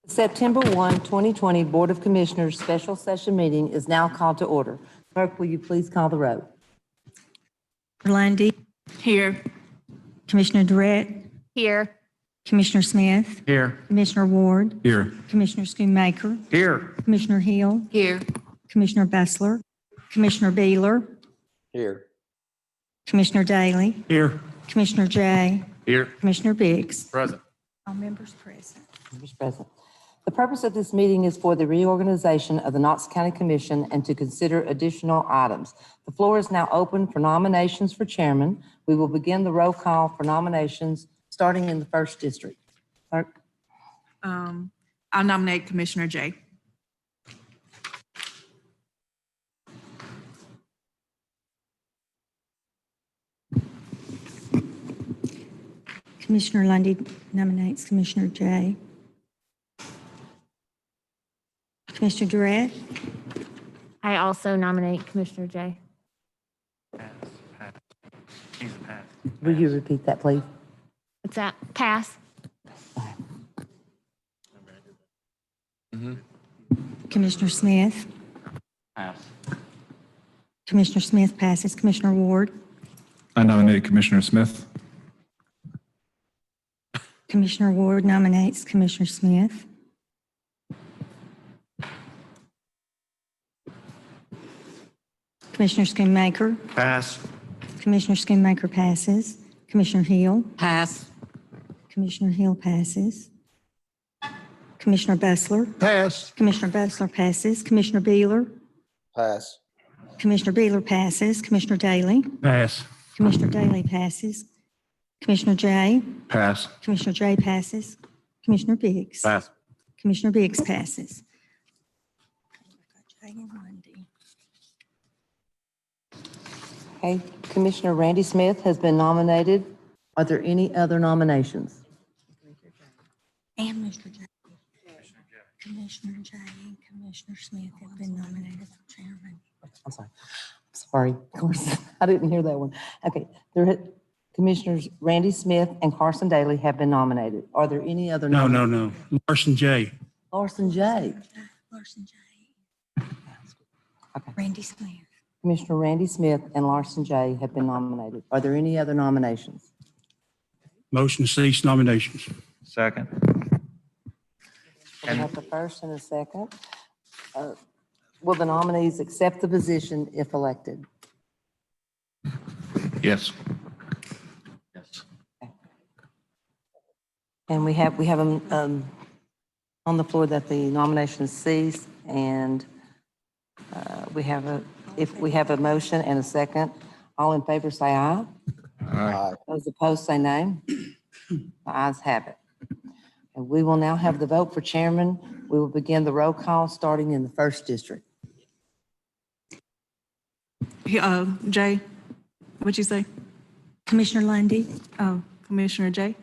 The September 1, 2020 Board of Commissioners Special Session Meeting is now called to order. Clerk, will you please call the roll? Lundy. Here. Commissioner Durrett. Here. Commissioner Smith. Here. Commissioner Ward. Here. Commissioner Schoonmaker. Here. Commissioner Hill. Here. Commissioner Bessler. Commissioner Beeler. Here. Commissioner Daly. Here. Commissioner Jay. Here. Commissioner Biggs. Present. All members present. Members present. The purpose of this meeting is for the reorganization of the Knox County Commission and to consider additional items. The floor is now open for nominations for chairman. We will begin the roll call for nominations, starting in the 1st District. Clerk? I'll nominate Commissioner Jay. Commissioner Lundy nominates Commissioner Jay. Commissioner Durrett. I also nominate Commissioner Jay. Will you repeat that, please? What's that? Pass. Commissioner Smith. Pass. Commissioner Smith passes. Commissioner Ward. I nominate Commissioner Smith. Commissioner Ward nominates Commissioner Smith. Commissioner Schoonmaker. Pass. Commissioner Schoonmaker passes. Commissioner Hill. Pass. Commissioner Hill passes. Commissioner Bessler. Pass. Commissioner Bessler passes. Commissioner Beeler. Pass. Commissioner Beeler passes. Commissioner Daly. Pass. Commissioner Daly passes. Commissioner Jay. Pass. Commissioner Jay passes. Commissioner Biggs. Pass. Commissioner Biggs passes. Okay, Commissioner Randy Smith has been nominated. Are there any other nominations? And Mr. Jay. Commissioner Jay and Commissioner Smith have been nominated for chairman. I'm sorry, of course, I didn't hear that one. Okay, Commissioners Randy Smith and Carson Daly have been nominated. Are there any other? No. Larson J. Larson J. Larson Jay. Okay. Randy Smith. Commissioner Randy Smith and Larson J. have been nominated. Are there any other nominations? Motion to cease nominations. Second. We have the first and a second. Will the nominees accept the position if elected? Yes. Yes. And we have on the floor that the nominations cease, and if we have a motion and a second, all in favor say aye. Aye. Those opposed say nay. The ayes have it. And we will now have the vote for chairman. We will begin the roll call starting in the 1st District. Jay, what'd you say? Commissioner Lundy. Oh, Commissioner Jay.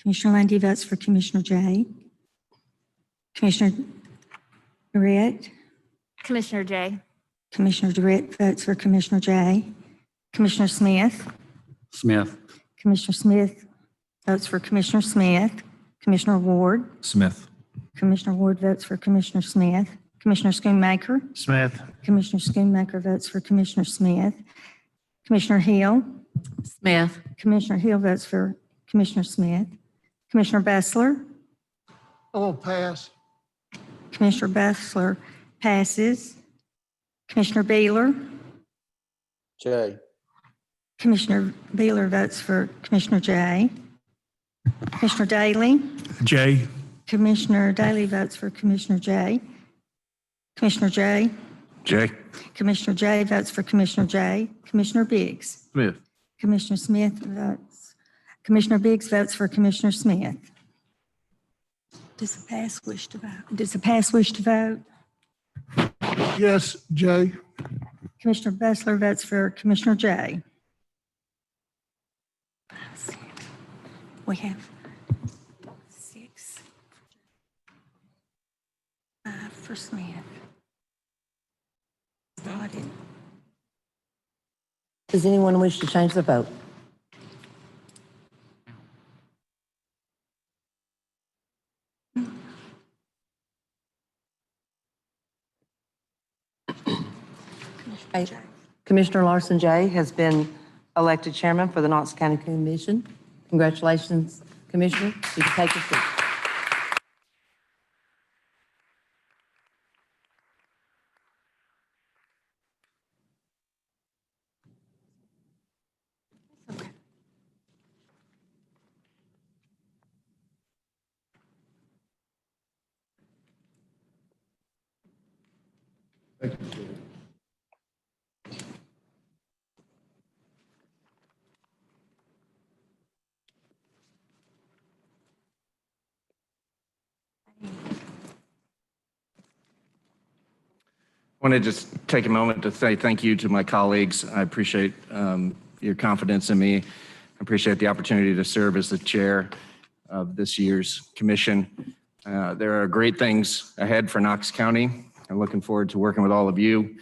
Commissioner Lundy votes for Commissioner Jay. Commissioner Durrett. Commissioner Jay. Commissioner Durrett votes for Commissioner Jay. Commissioner Smith. Smith. Commissioner Smith votes for Commissioner Smith. Commissioner Ward. Smith. Commissioner Ward votes for Commissioner Smith. Commissioner Schoonmaker. Smith. Commissioner Schoonmaker votes for Commissioner Smith. Commissioner Hill. Smith. Commissioner Hill votes for Commissioner Smith. Commissioner Bessler. Oh, pass. Commissioner Bessler passes. Commissioner Beeler. J. Commissioner Beeler votes for Commissioner Jay. Commissioner Daly. J. Commissioner Daly votes for Commissioner Jay. Commissioner Jay. J. Commissioner Jay votes for Commissioner Jay. Commissioner Biggs. Smith. Commissioner Biggs votes for Commissioner Smith. Does the pass wish to vote? Does the pass wish to vote? Yes, J. Commissioner Bessler votes for Commissioner Jay. We have 6. 5 for Smith. Does anyone wish to change the vote? Okay. Commissioner Larson J. has been elected chairman for the Knox County Commission. Congratulations, Commissioner. You can take a seat. I want to just take a moment to say thank you to my colleagues. I appreciate your confidence in me. I appreciate the opportunity to serve as the chair of this year's commission. There are great things ahead for Knox County. I'm looking forward to working with all of you to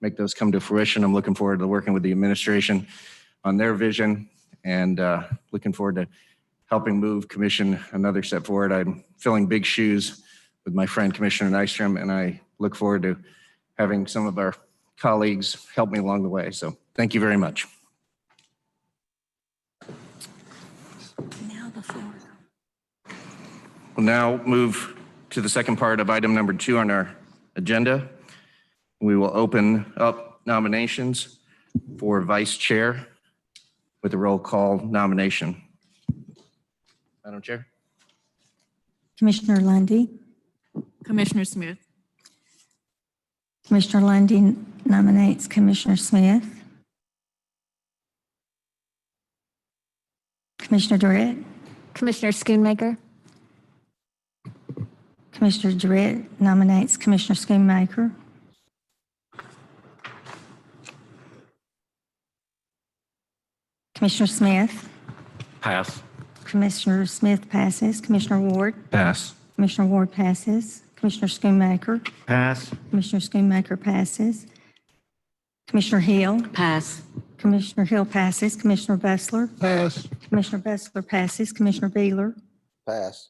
make those come to fruition. I'm looking forward to working with the administration on their vision and looking forward to helping move commission another step forward. I'm filling big shoes with my friend Commissioner Nystrom, and I look forward to having some of our colleagues help me along the way. So thank you very much. Now the floor. We'll now move to the second part of item number 2 on our agenda. We will open up nominations for vice chair with a roll call nomination. Madam Chair? Commissioner Lundy. Commissioner Smith. Commissioner Lundy nominates Commissioner Smith. Commissioner Durrett. Commissioner Schoonmaker. Commissioner Durrett nominates Commissioner Schoonmaker. Commissioner Smith. Pass. Commissioner Smith passes. Commissioner Ward. Pass. Commissioner Ward passes. Commissioner Schoonmaker. Pass. Commissioner Schoonmaker passes. Commissioner Hill. Pass. Commissioner Hill passes. Commissioner Bessler. Pass. Commissioner Bessler passes. Commissioner Beeler. Pass.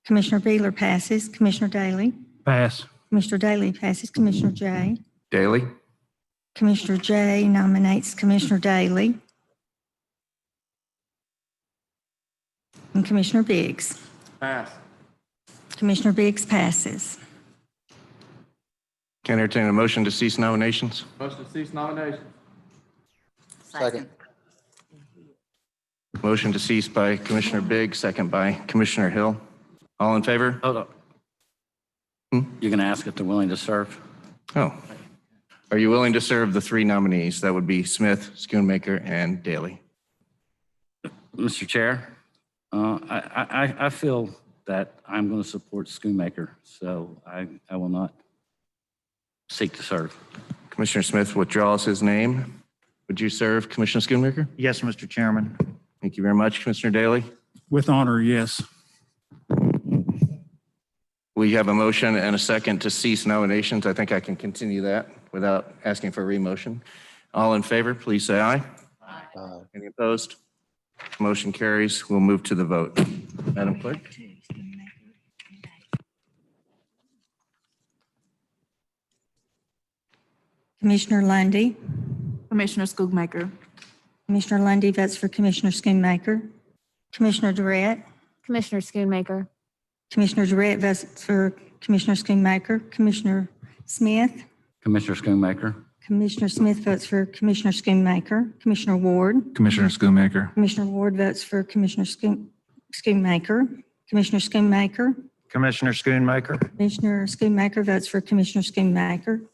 Commissioner Beeler passes. Commissioner Daly. Pass. Commissioner Daly passes. Commissioner J. Daly? Commissioner J nominates Commissioner Daly. And Commissioner Biggs. Pass. Commissioner Biggs passes. Can I entertain a motion to cease nominations? Second. Motion to cease by Commissioner Biggs, second by Commissioner Hill. All in favor? Hold up. You're going to ask if they're willing to serve? Oh. Are you willing to serve the 3 nominees? That would be Smith, Schoonmaker, and Daly. Mr. Chair, I feel that I'm going to support Schoonmaker, so I will not seek to serve. Commissioner Smith withdraws his name. Would you serve Commissioner Schoonmaker? Yes, Mr. Chairman. Thank you very much, Commissioner Daly. With honor, yes. We have a motion and a second to cease nominations. I think I can continue that without asking for a remotion. All in favor, please say aye. Aye. Any opposed? Motion carries. We'll move to the vote. Madam Clerk? Commissioner Lundy. Commissioner Schoonmaker. Commissioner Lundy votes for Commissioner Schoonmaker. Commissioner Durrett. Commissioner Schoonmaker. Commissioner Durrett votes for Commissioner Schoonmaker. Commissioner Smith. Commissioner Schoonmaker? Commissioner Smith votes for Commissioner Schoonmaker. Commissioner Ward. Commissioner Schoonmaker. Commissioner Ward votes for Commissioner Schoonmaker. Commissioner Schoonmaker. Commissioner Schoonmaker. Commissioner Schoonmaker votes for Commissioner Schoonmaker.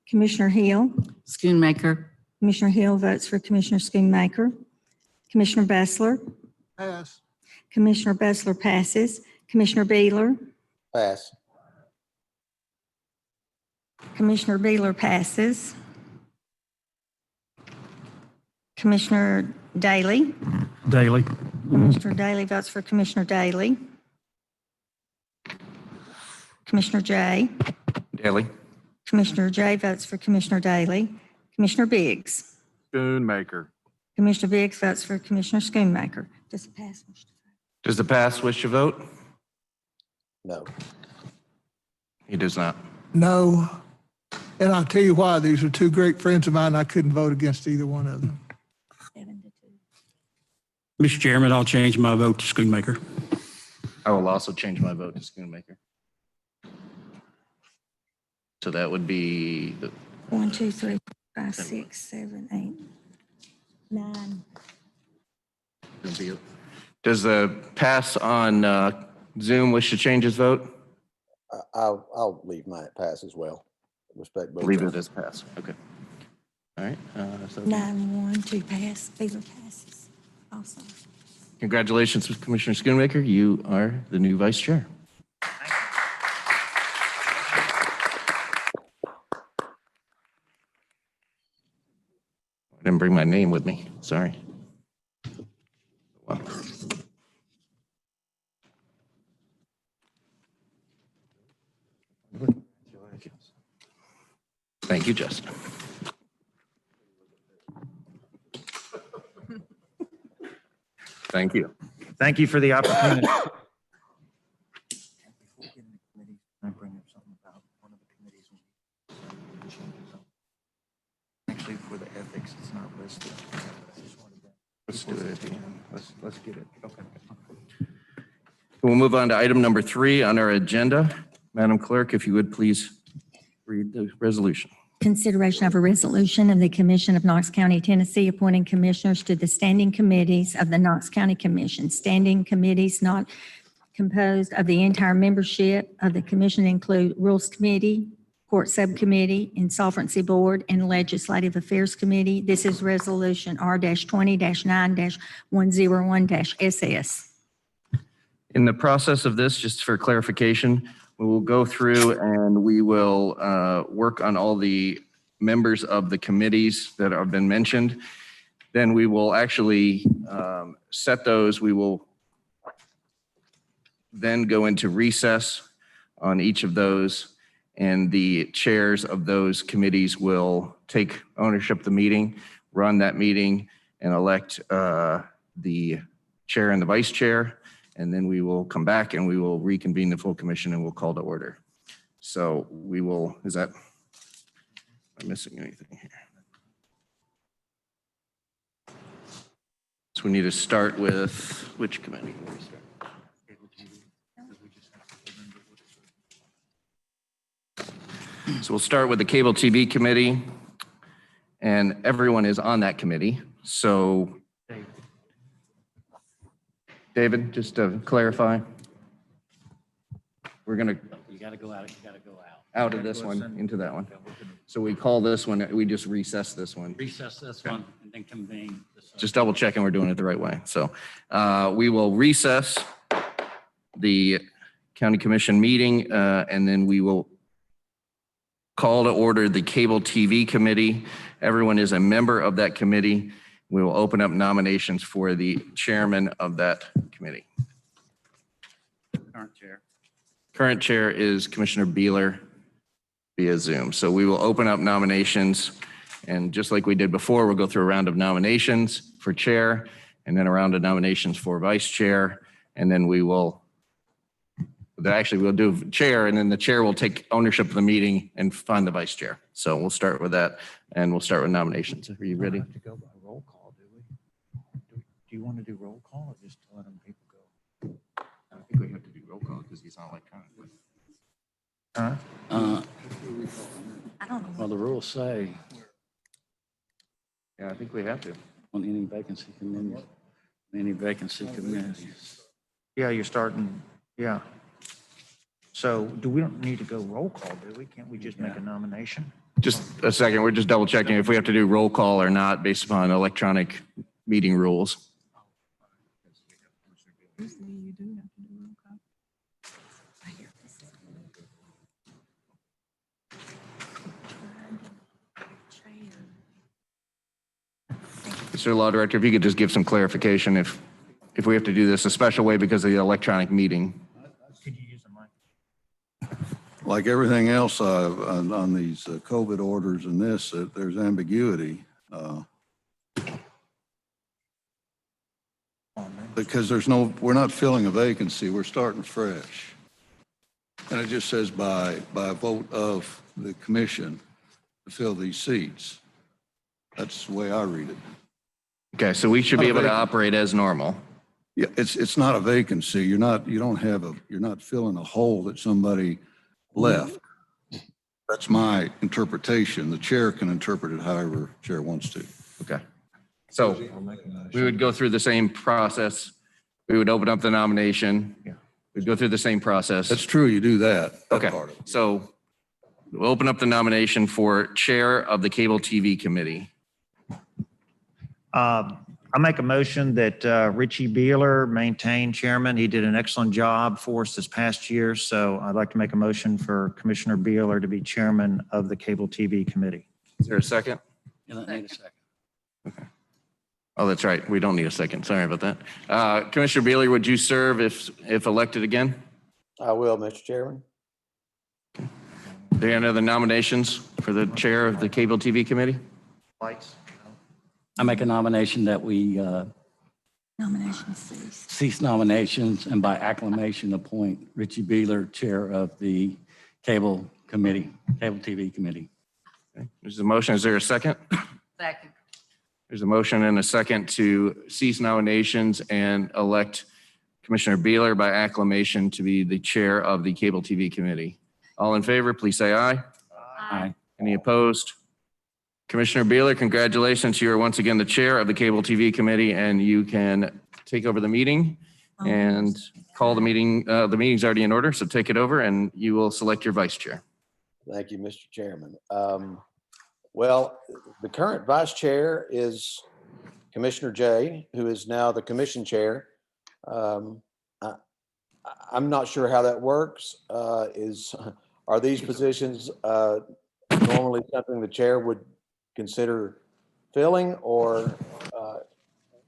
Commissioner Hill. Schoonmaker. Commissioner Hill votes for Commissioner Schoonmaker. Commissioner Bessler. Pass. Commissioner Bessler passes. Commissioner Beeler. Pass. Commissioner Beeler passes. Commissioner Daly. Daly. Commissioner Daly votes for Commissioner Daly. Commissioner J. Daly? Commissioner J votes for Commissioner Daly. Commissioner Biggs. Schoonmaker. Commissioner Biggs votes for Commissioner Schoonmaker. Does it pass? Does the pass wish to vote? No. He does not. No. And I'll tell you why. These are two great friends of mine. I couldn't vote against either one of them. 7-2. Mr. Chairman, I'll change my vote to Schoonmaker. I will also change my vote to Schoonmaker. So that would be, 1, 2, 3, 4, 5, 6, 7, 8, 9. does the pass on Zoom wish to change his vote? I'll leave mine pass as well. Respect both. Leave of it them. as pass. Okay. All right. So 9, 1, 2, pass. Beaver passes. Awesome. congratulations, Commissioner Schoonmaker. You are the new vice chair. I didn't bring my name with me. Sorry. Well. Thank you, Justin. Thank you. Thank you for the opportunity. I bring up something about one of the committees. Actually, for the ethics, it's not listed. Let's do it at the end. Let's get it. Okay. We'll move on to item number 3 on our agenda. Madam Clerk, if you would please read the resolution. Consideration of a resolution of the Commission of Knox County, Tennessee, appointing commissioners to the standing committees of the Knox County Commission. Standing committees not composed of the entire membership of the commission include Rules Committee, Court Subcommittee, Insolvency Board, and Legislative Affairs Committee. This is Resolution R-20-9-101-SS. In the process of this, just for clarification, we will go through and we will work on all the members of the committees that have been mentioned. Then we will actually set those. We will then go into recess on each of those, and the chairs of those committees will take ownership of the meeting, run that meeting, and elect the chair and the vice chair. And then we will come back and we will reconvene the full commission and we'll call to order. So we will, am I missing anything here? So we need to start with which committee? So we'll start with the Cable TV Committee, and everyone is on that committee. So David, just to clarify, we're going to You got to go out, you got to go out. out of this one into that one. So we call this one, we just recess this one. Recess this one and then convene. this other. Just double checking we're doing it the right way. So we will recess the county commission meeting and then we will call to order the Cable TV Committee. Everyone is a member of that committee. We will open up nominations for the chairman of that committee. Current chair. Current chair is Commissioner Beeler via Zoom. So we will open up nominations, and just like we did before, we'll go through a round of nominations for chair and then a round of nominations for vice chair. And then we'll do chair, and then the chair will take ownership of the meeting and find the vice chair. So we'll start with that, and we'll start with nominations. Are you ready? We don't have to go by roll call, do we? Do you want to do roll call or just let them people go? I think we have to do roll call because he's not electronic. Huh? I don't know. Well, the rules say Yeah, I think we have to. on any vacancy committees. Yeah, you're starting, yeah. So do we don't need to go roll call, do we? Can't we just make a nomination? Just a second, we're just double checking if we have to do roll call or not based upon electronic meeting rules. Mr. Law Director, if you could just give some clarification if we have to do this a special way because of the electronic meeting. Could you use the mic? Like everything else on these COVID orders and this, there's ambiguity. Because we're not filling a vacancy, we're starting fresh. And it just says by a vote of the commission. to fill these seats. That's the way I read it. Okay, so we should be able to operate as normal. Yeah, it's not a vacancy. You're not filling a hole that somebody left. That's my interpretation. The chair can interpret it however the chair wants to. Okay. So we would go through the same process. We would open up the nomination. We'd go through the same process. That's true, you do that. Okay, part of it. so we'll open up the nomination for Chair of the Cable TV Committee. I make a motion that Richie Beeler maintain chairman. He did an excellent job for us this past year, so I'd like to make a motion for Commissioner Beeler to be chairman of the Cable TV Committee. Is there a second? You don't need a second. Oh, that's right. We don't need a second. Sorry about that. Commissioner Beeler, would you serve if elected again? I will, Mr. Chairman. Are there any other nominations for the Chair of the Cable TV Committee? Lights. I make a nomination that we Nominations cease. cease nominations and by acclamation appoint Richie Beeler, Chair of the Cable TV Committee. Okay. There's a motion. Is there a second? Second. There's a motion and a second to cease nominations and elect Commissioner Beeler by acclamation to be the Chair of the Cable TV Committee. All in favor, please say aye. Aye. Any opposed? Commissioner Beeler, congratulations. You are once again the Chair of the Cable TV Committee, and you can take over the meeting and call the meeting. The meeting's already in order, so take it over and you will select your Vice Chair. Thank you, Mr. Chairman. Well, the current vice chair is Commissioner Jay, who is now the commission chair. I'm not sure how that works. Are these positions normally something the chair would consider filling, or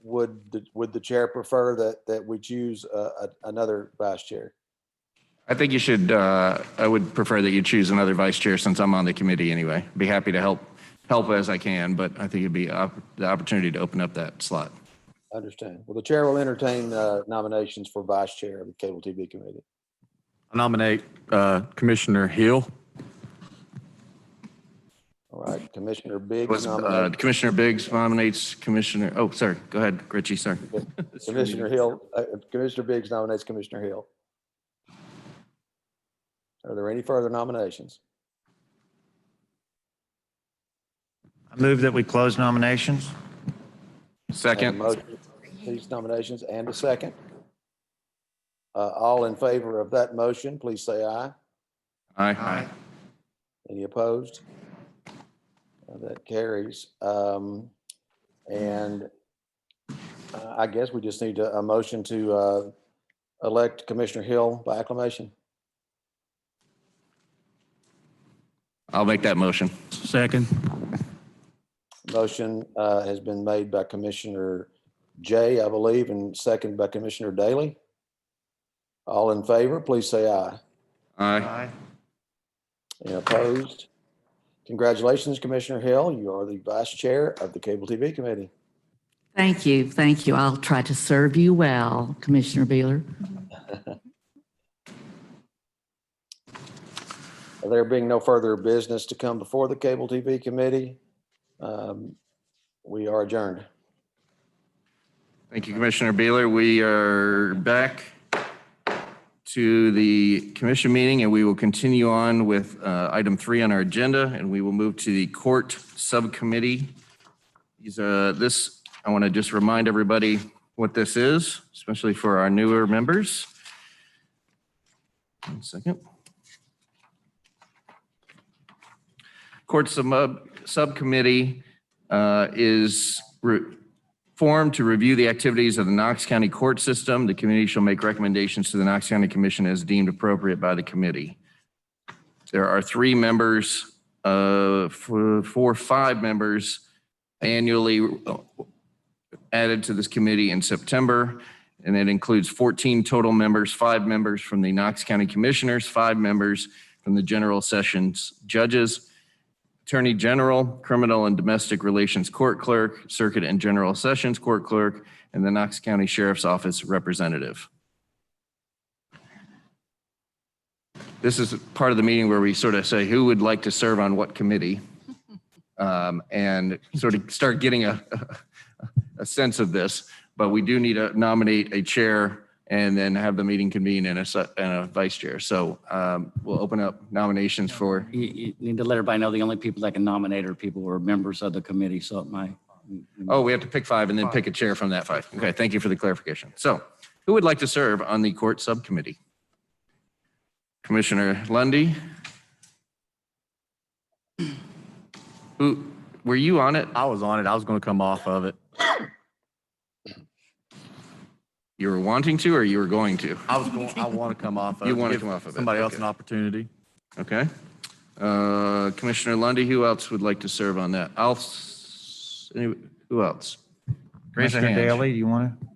would the chair prefer that we choose another vice chair? I think you should, I would prefer that you choose another Vice Chair since I'm on the committee anyway. Be happy to help as I can, but I think it'd be the opportunity to open up that slot. Understand. Well, the chair will entertain nominations for vice chair of the Cable TV Committee. I nominate Commissioner Hill. All right, Commissioner Biggs nominates. Commissioner Biggs nominates Commissioner, oh, sorry, go ahead, Richie, sorry. Commissioner Hill, Commissioner Biggs nominates Commissioner Hill. Are there any further nominations? I move that we close nominations. Have a Second. motion for these nominations and a second. All in favor of that motion, please say aye. Aye. Any opposed? That carries. And I guess we just need a motion to elect Commissioner Hill by acclamation. I'll make that motion. Second. Motion has been made by Commissioner Jay, I believe, and seconded by Commissioner Daly. All in favor, please say aye. Aye. Any opposed? Congratulations, Commissioner Hill. You are the Vice Chair of the Cable TV Committee. Thank you. Thank you. I'll try to serve you well, Commissioner Beeler. There being no further business to come before the Cable TV Committee, we are adjourned. Thank you, Commissioner Beeler. We are back to the commission meeting, and we will continue on with item 3 on our agenda, and we will move to the court subcommittee. I want to just remind everybody what this is, especially for our newer members. 1 second. Court subcommittee is formed to review the activities of the Knox County court system. The committee shall make recommendations to the Knox County Commission as deemed appropriate by the committee. There are 3 members, 5 members annually added to this committee in September, and it includes 14 total members, 5 members from the Knox County Commissioners, 5 members from the General Sessions judges, Attorney General, Criminal and Domestic Relations Court Clerk, Circuit and General Sessions Court Clerk, and the Knox County Sheriff's Office Representative. This is part of the meeting where we sort of say who would like to serve on what committee. and sort of start getting a sense of this. But we do need to nominate a chair and then have the meeting convene and a vice chair. So we'll open up nominations for. You need to let everybody know the only people that can nominate are people who are members of the committee, so it might. Oh, we have to pick 5 and then pick a chair from that 5. Okay, thank you for the clarification. So who would like to serve on the court subcommittee? Commissioner Lundy? Who, were you on it? I was on it. I was going to come off of it. You were wanting to, or you were going to? I want to come off of it. You want to Give come off of it. Somebody else Okay. an opportunity. Okay. Commissioner Lundy, who else would like to serve on that? Who else? Raise a Mr. hand. Daly, do you want to?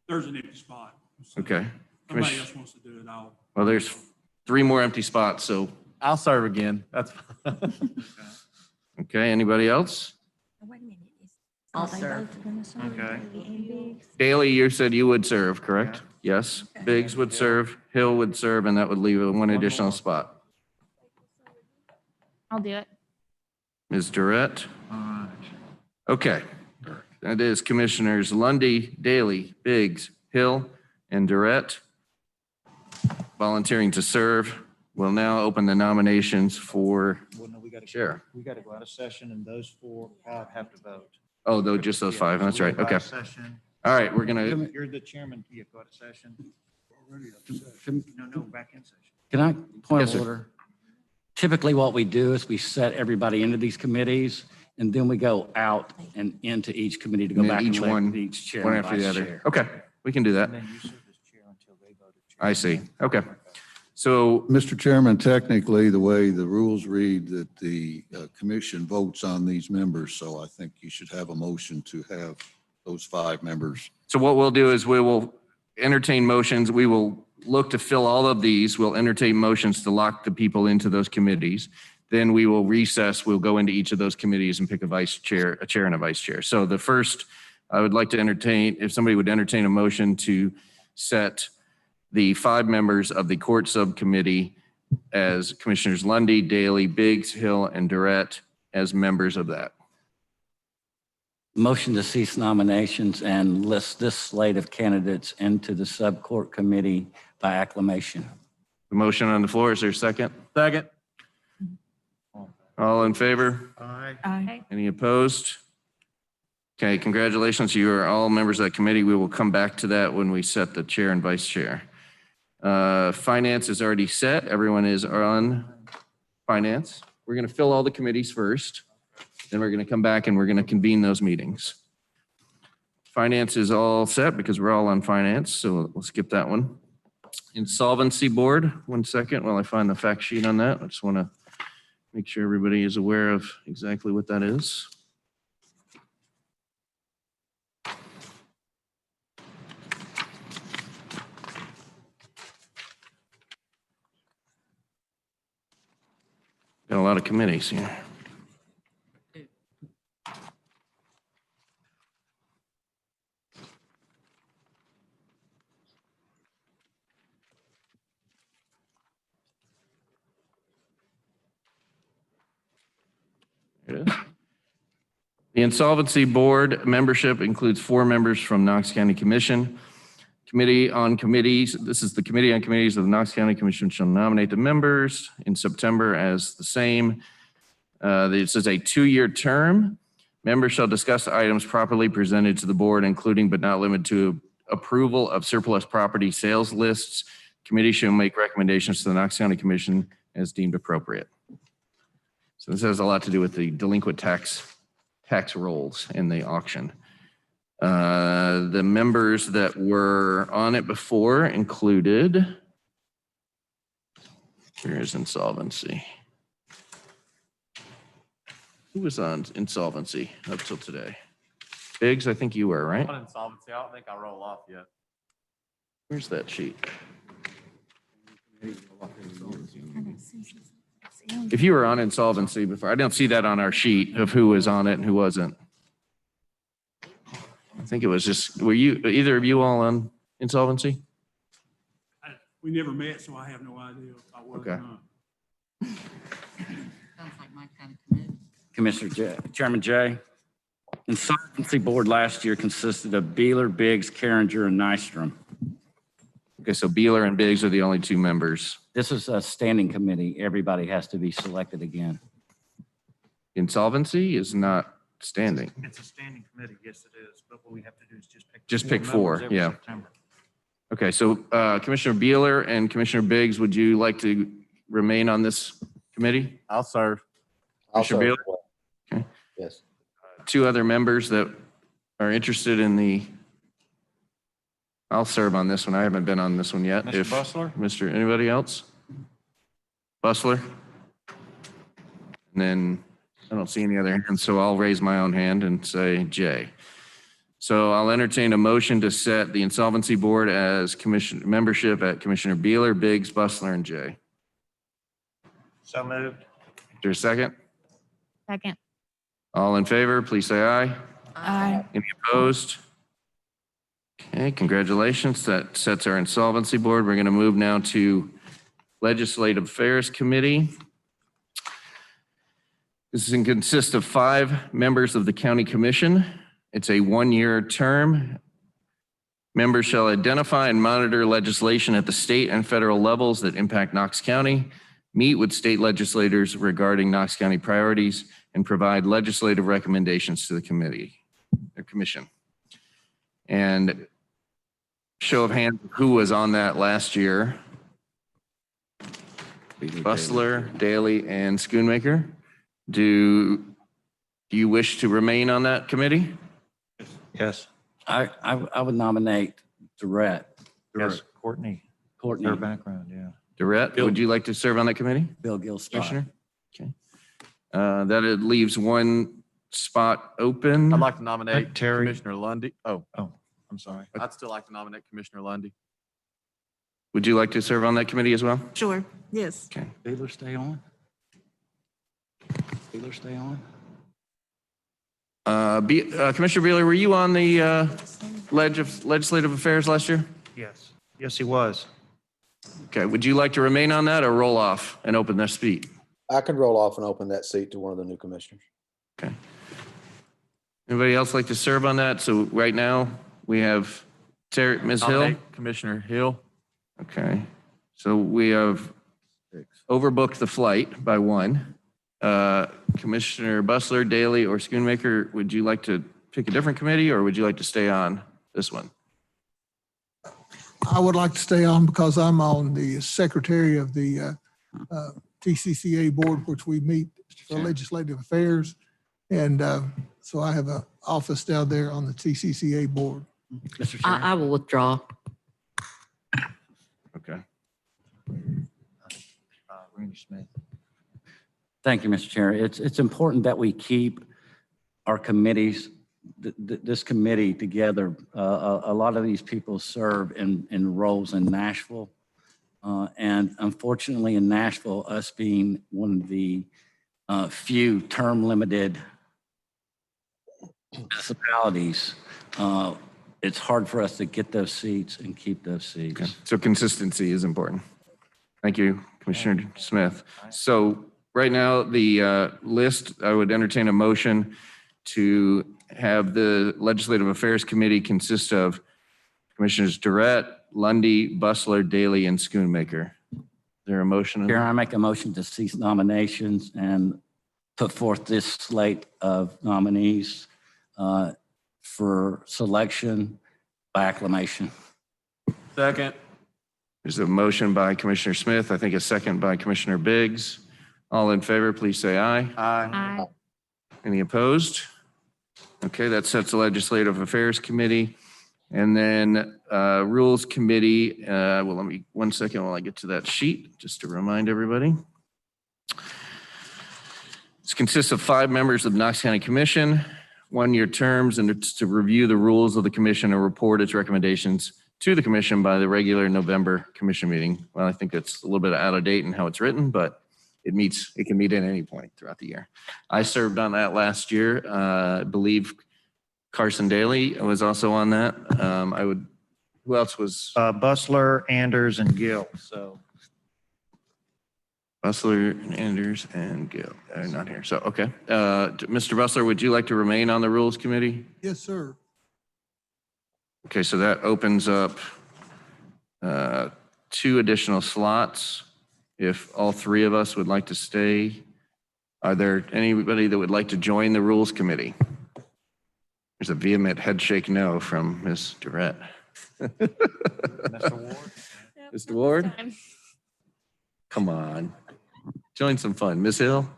There's an empty spot. So Okay. Somebody else wants to do it, I'll. Well, there's 3 more empty spots, so, I'll serve again. That's okay, anybody else? Wait a minute. I'll serve. Okay. Daley, you said you would serve, correct? Yes. Biggs would serve, Hill would serve, and that would leave 1 additional spot. I'll do it. Ms. Durrett? All right. Okay. That is Commissioners Lundy, Daley, Biggs, Hill, and Durrett volunteering to serve. We'll now open the nominations for Well, no, we got to. chair. We got to go out of session and those 4 have to vote. Oh, though, just those 5. That's right. We'll go Okay. out of Session. All right, we're gonna, You're the chairman. You go out of session. No, back in session. Can I, point Yes, of sir. order? Typically, what we do is we set everybody into these committees, and then we go out and into each committee to go And then back and each elect one- each chair one and after the vice other. chair. Okay, we can do that. And then you serve as chair until they vote. I see. Okay. So, Mr. Chairman, technically, the way the rules read, that the commission votes on these members, so I think you should have a motion to have those 5 members. so what we'll do is we will entertain motions. We will look to fill all of these. We'll entertain motions to lock the people into those committees. Then we will recess. We'll go into each of those committees and pick a chair and a vice chair. So the first, I would like to entertain, if somebody would entertain a motion to set the 5 members of the court subcommittee as Commissioners Lundy, Daley, Biggs, Hill, and Durrett as members of that. Motion to cease nominations and list this slate of candidates into the subcourt committee by acclamation. The motion on the floor, is there a second? second. All in favor? Aye. Any opposed? Okay, congratulations. You are all members of that committee. We will come back to that when we set the chair and vice chair. Finance is already set. Everyone is on finance. We're going to fill all the committees first. Then we're going to come back and we're going to convene those meetings. Finance is all set because we're all on finance, so we'll skip that one. Insolvency Board, 1 second while I find the fact sheet on that. I just want to make sure everybody is aware of exactly what that is. Got a lot of committees here. There it is. The Insolvency Board membership includes 4 members from Knox County Commission. Committee on Committees, this is the Committee on Committees of the Knox County Commission shall nominate the members in September as the same. This is a 2-year term. Members shall discuss items properly presented to the board, including but not limited to approval of surplus property sales lists. Committee shall make recommendations to the Knox County Commission as deemed appropriate. So this has a lot to do with the delinquent tax rolls in the auction. The members that were on it before included, here's insolvency. Who was on insolvency up till today? Biggs, I think you were, right? On insolvency, I don't think I roll off yet. Where's that sheet? If you were on insolvency before, I don't see that on our sheet of who was on it and who wasn't. I think it was just, were you, either of you all on insolvency? We never met, so I have no idea if I was or Okay. not. Sounds like my kind of committee. Chairman Jay, Insolvency Board last year consisted of Beeler, Biggs, Carringer, and Nystrom. Okay, so Beeler and Biggs are the only two members. This is a standing committee. Everybody has to be selected again. Insolvency is not standing. It's a standing committee, yes it is, but what we have to do is Just pick four, members every yeah. September. Okay, so Commissioner Beeler and Commissioner Biggs, would you like to remain on this committee? I'll serve. Commissioner Also, Beeler? Okay. yes. Two other members that are interested in I'll serve on this one. I haven't been on this one yet. Mr. Bustler? Anybody else? Bustler? And then I don't see any other hands, so I'll raise my own hand and say Jay. So I'll entertain a motion to set the Insolvency Board as membership at Commissioner Beeler, Biggs, Bustler, and Jay. So moved. Is there a second? Second. All in favor, please say aye. Aye. Any opposed? Okay, congratulations. That sets our Insolvency Board. We're going to move now to Legislative Affairs Committee. This consists of 5 members of the County Commission. It's a 1-year term. Members shall identify and monitor legislation at the state and federal levels that impact Knox County, meet with state legislators regarding Knox County priorities, and provide legislative recommendations to the commission. And show of hands, who was on that last year? Bustler, Daly, and Schoonmaker. Do you wish to remain on that committee? Yes. I would nominate Durrett. Yes, Courtney, Courtney, her background, yeah. Durrett, would you like to serve on that committee, Bill Gilspot. Commissioner? Okay. That it leaves one spot open. I'd like to nominate Terry. Commissioner Lundy. Oh, Oh, I'm sorry. I'd still like to nominate Commissioner Lundy. Would you like to serve on that committee as well? Sure, yes. Okay. Beeler, stay on. Beeler, stay on. Commissioner Beeler, were you on the Legislative Affairs last year? Yes. Yes, he was. Okay, would you like to remain on that or roll off and open this seat? I can roll off and open that seat to one of the new commissioners. Okay. Anybody else like to serve on that? So right now we have Ms. Hill. Nominate Commissioner Hill. Okay. So we have overbooked the flight by 1. Commissioner Bustler, Daly, or Schoonmaker, would you like to pick a different committee or would you like to stay on this one? I would like to stay on because I'm on the secretary of the TCCA board, which we meet for legislative affairs. And so I have an office down there on the TCCA board. Mr. Chair. I will withdraw. Okay. Randy Smith. Thank you, Mr. Chair. It's important that we keep our committees, this committee together. A lot of these people serve in roles in Nashville. And unfortunately in Nashville, us being one of the few term limited municipalities, it's hard for us to get those seats and keep those seats. Okay. So consistency is important. Thank you, Commissioner Smith. So right now, the list, I would entertain a motion to have the Legislative Affairs Committee consist of Commissioners Durrett, Lundy, Bustler, Daly, and Schoonmaker. Is there a motion? Chair, I make a motion to cease nominations and put forth this slate of nominees for selection by acclamation. Second. There's a motion by Commissioner Smith. I think a second by Commissioner Biggs. All in favor, please say aye. Aye. Any opposed? Okay, that sets the Legislative Affairs Committee. And then Rules Committee, well, let me, 1 second while I get to that sheet, just to remind everybody. This consists of 5 members of Knox County Commission, 1-year terms, and it's to review the rules of the commission and report its recommendations to the commission by the regular November commission meeting. Well, I think that's a little bit out of date in how it's written, but it can meet at any point throughout the year. I served on that last year. I believe Carson Daly was also on that. Who else was? Bustler, Anders, and Gill, so. Bustler, Anders, and Gill are not here. So, okay. Mr. Bustler, would you like to remain on the Rules Committee? Yes, sir. Okay, so that opens up 2 additional slots. If all 3 of us would like to stay, are there anybody that would like to join the Rules Committee? There's a vehement head shake no from Ms. Durrett. Mr. Ward? Mr. Ward? Come on. Join some fun. Ms. Hill?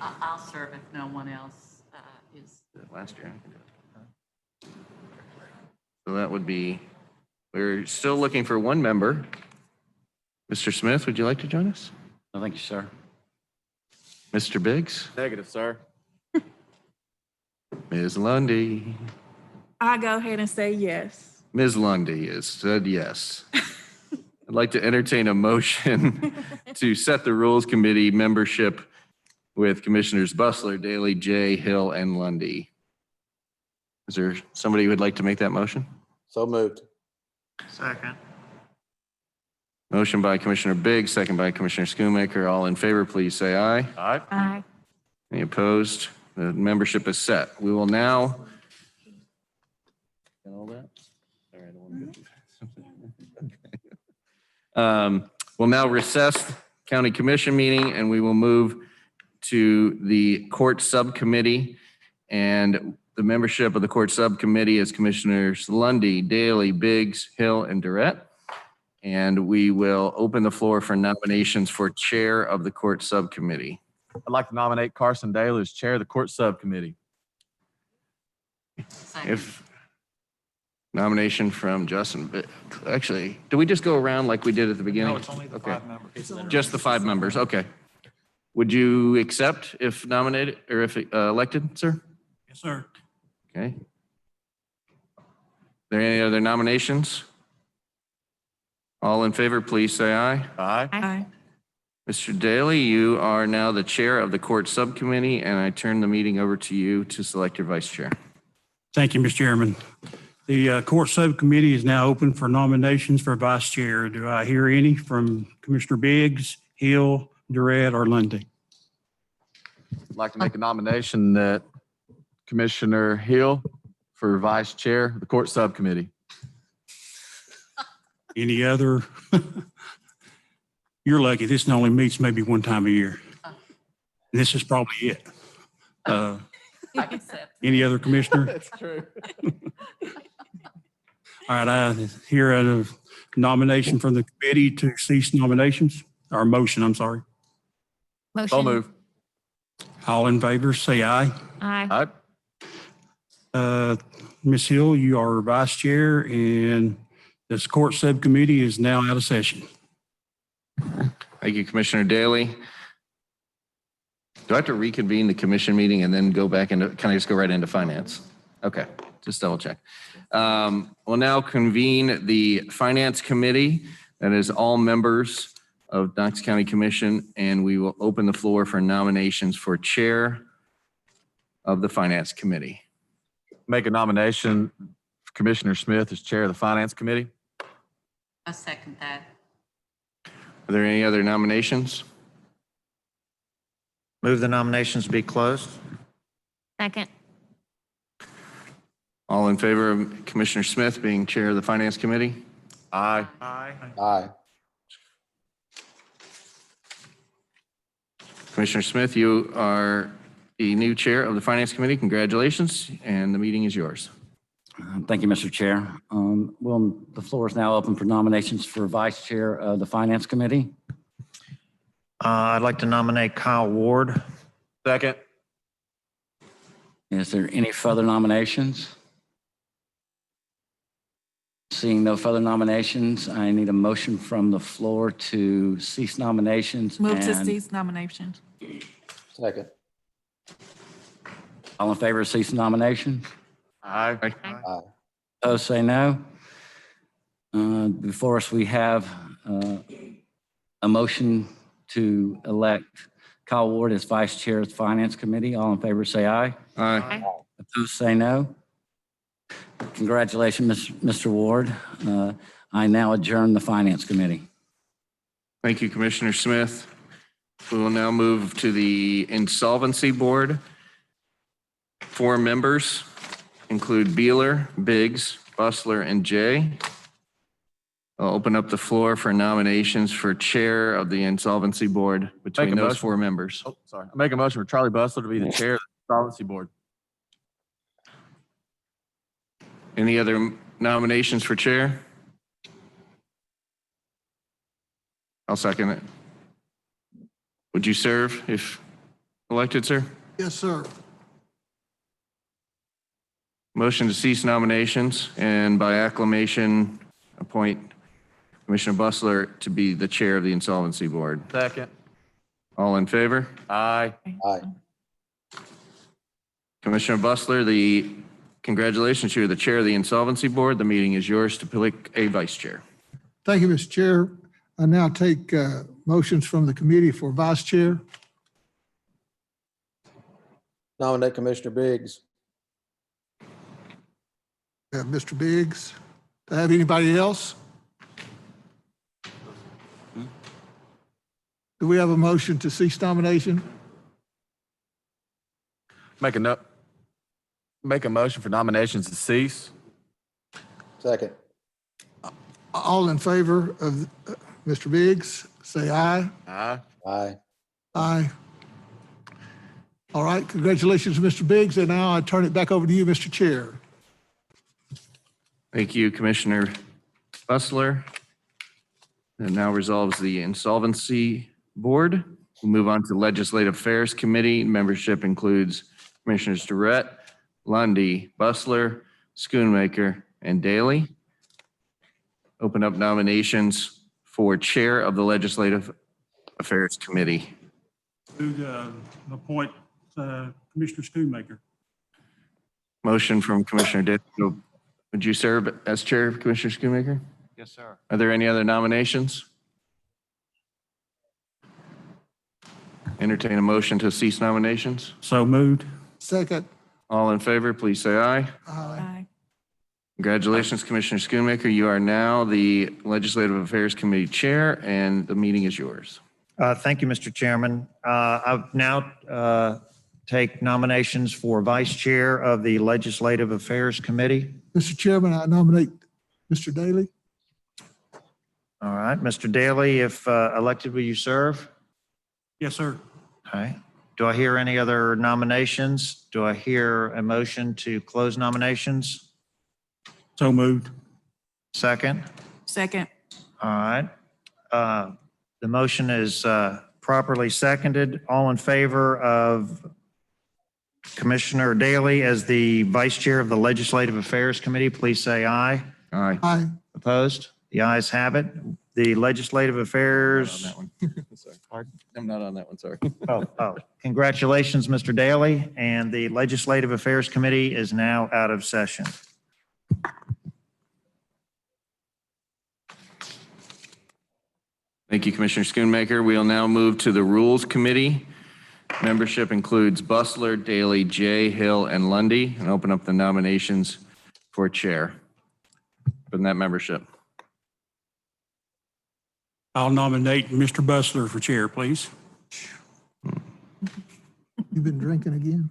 I'll serve if no one else is. Last year. So that would be, we're still looking for 1 member. Mr. Smith, would you like to join us? No, thank you, sir. Mr. Biggs? Negative, sir. Ms. Lundy? I go ahead and say yes. Ms. Lundy has said yes. I'd like to entertain a motion to set the Rules Committee membership with Commissioners Bustler, Daley, Jay, Hill, and Lundy. Is there somebody who would like to make that motion? So moved. Second. Motion by Commissioner Biggs, second by Commissioner Schoonmaker. All in favor, please say aye. Aye. Aye. Any opposed? The membership is set. We will now. Got all that? All right, I don't want to go too fast. We'll now recess County Commission meeting and we will move to the Court Subcommittee. And the membership of the Court Subcommittee is Commissioners Lundy, Daley, Biggs, Hill, and Durrett. And we will open the floor for nominations for Chair of the Court Subcommittee. I'd like to nominate Carson Daly as Chair of the Court Subcommittee. If nomination from Justin, actually, do we just go around like we did at the beginning? No, it's only the Okay. 5 members. Just the 5 members, okay. Would you accept if nominated or if elected, sir? Yes, sir. Okay. Are there any other nominations? All in favor, please say aye. Aye. Aye. Mr. Daly, you are now the Chair of the Court Subcommittee, and I turn the meeting over to you to select your Vice Chair. Thank you, Mr. Chairman. The Court Subcommittee is now open for nominations for Vice Chair. Do I hear any from Commissioner Biggs, Hill, Durrett, or Lundy? I'd like to make a nomination that Commissioner Hill for Vice Chair of the Court Subcommittee. Any other? You're lucky. This only meets maybe 1 time a year. This is probably it. Any other commissioner? That's true. All right, I hear a nomination from the committee to cease nominations, or motion, I'm sorry. Motion. So move. All in favor, say aye. Aye. Aye. Ms. Hill, you are Vice Chair, and this Court Subcommittee is now out of session. Thank you, Commissioner Daly. Do I have to reconvene the commission meeting and then go back into, can I just go right into finance? Okay, just double check. We'll now convene the Finance Committee. That is all members of Knox County Commission, and we will open the floor for nominations for Chair of the Finance Committee. Make a nomination for Commissioner Smith as Chair of the Finance Committee. I second that. Are there any other nominations? Move the nominations be closed. Second. All in favor of Commissioner Smith being Chair of the Finance Committee? Aye. Aye. Aye. Commissioner Smith, you are the new Chair of the Finance Committee. Congratulations, and the meeting is yours. Thank you, Mr. Chair. Well, the floor is now open for nominations for Vice Chair of the Finance Committee. I'd like to nominate Kyle Ward. Second. Is there any further nominations? Seeing no further nominations, I need a motion from the floor to cease nominations. Move to and- cease nominations. Second. All in favor of cease nominations? Aye. Aye. Opposed, say no. Before us, we have a motion to elect Kyle Ward as Vice Chair of the Finance Committee. All in favor, say aye. Aye. Opposed, say no. Congratulations, Mr. Ward. I now adjourn the Finance Committee. Thank you, Commissioner Smith. We will now move to the Insolvency Board. 4 members include Beeler, Biggs, Bustler, and Jay. I'll open up the floor for nominations for Chair of the Insolvency Board between Make a those motion. 4 members. Oh, sorry. I make a motion for Charlie Bustler to be the chair of the Solvency Board. Any other nominations for Chair? I'll second it. Would you serve if elected, sir? Yes, sir. Motion to cease nominations and by acclamation, appoint Commissioner Bustler to be the chair of the Insolvency Board. Second. All in favor? Aye. Aye. Commissioner Bustler, congratulations, you're the chair of the Insolvency Board. The meeting is yours to pick a vice chair. Thank you, Mr. Chair. I now take motions from the committee for vice chair. Nominate Commissioner Biggs. Mr. Biggs. Do I have anybody else? Do we have a motion to cease nomination? Make a motion for nominations to cease. Second. All in favor of Mr. Biggs, say aye. Aye. Aye. Aye. All right, congratulations, Mr. Biggs. And now I turn it back over to you, Mr. Chair. Thank you, Commissioner Bustler. And now resolves the Insolvency Board. We'll move on to Legislative Affairs Committee. Membership includes Commissioners Durrett, Lundy, Bustler, Schoonmaker, and Daly. Open up nominations for Chair of the Legislative Affairs Committee. To appoint Commissioner Schoonmaker. Motion from Commissioner Daly. Would you serve as Chair, Commissioner Schoonmaker? Yes, sir. Are there any other nominations? Entertain a motion to cease nominations. So moved. Second. All in favor, please say aye. Aye. Aye. Congratulations, Commissioner Schoonmaker. You are now the Legislative Affairs Committee Chair, and the meeting is yours. Thank you, Mr. Chairman. I now take nominations for vice chair of the Legislative Affairs Committee. Mr. Chairman, I nominate Mr. Daly. All right, Mr. Daly, if elected, will you serve? Yes, sir. Okay. Do I hear any other nominations? Do I hear a motion to close nominations? So moved. Second? Second. All right. The motion is properly seconded. All in favor of Commissioner Daly as the vice chair of the Legislative Affairs Committee, please say aye. Aye. Aye. Opposed? The ayes have it. The Legislative On Affairs. that one. Sorry. Pardon? I'm not on that one, sorry. Congratulations, Mr. Daly. And the Legislative Affairs Committee is now out of session. Thank you, Commissioner Schoonmaker. We'll now move to the Rules Committee. Membership includes Bustler, Daly, Jay, Hill, and Lundy, and open up the nominations for chair from that membership. I'll nominate Mr. Bustler for chair, please. You've been drinking again?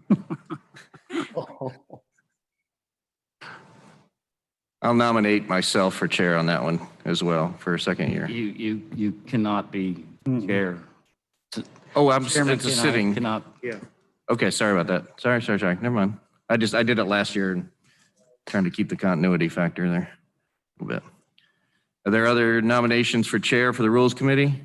I'll nominate myself for chair on that one as well for a second year. You cannot be chair. Oh, I'm Chairman it's a sitting. Cannot. Okay, sorry about that. Sorry. Never mind. I did it last year and trying to keep the continuity factor there a little bit. Are there other nominations for chair for the Rules Committee?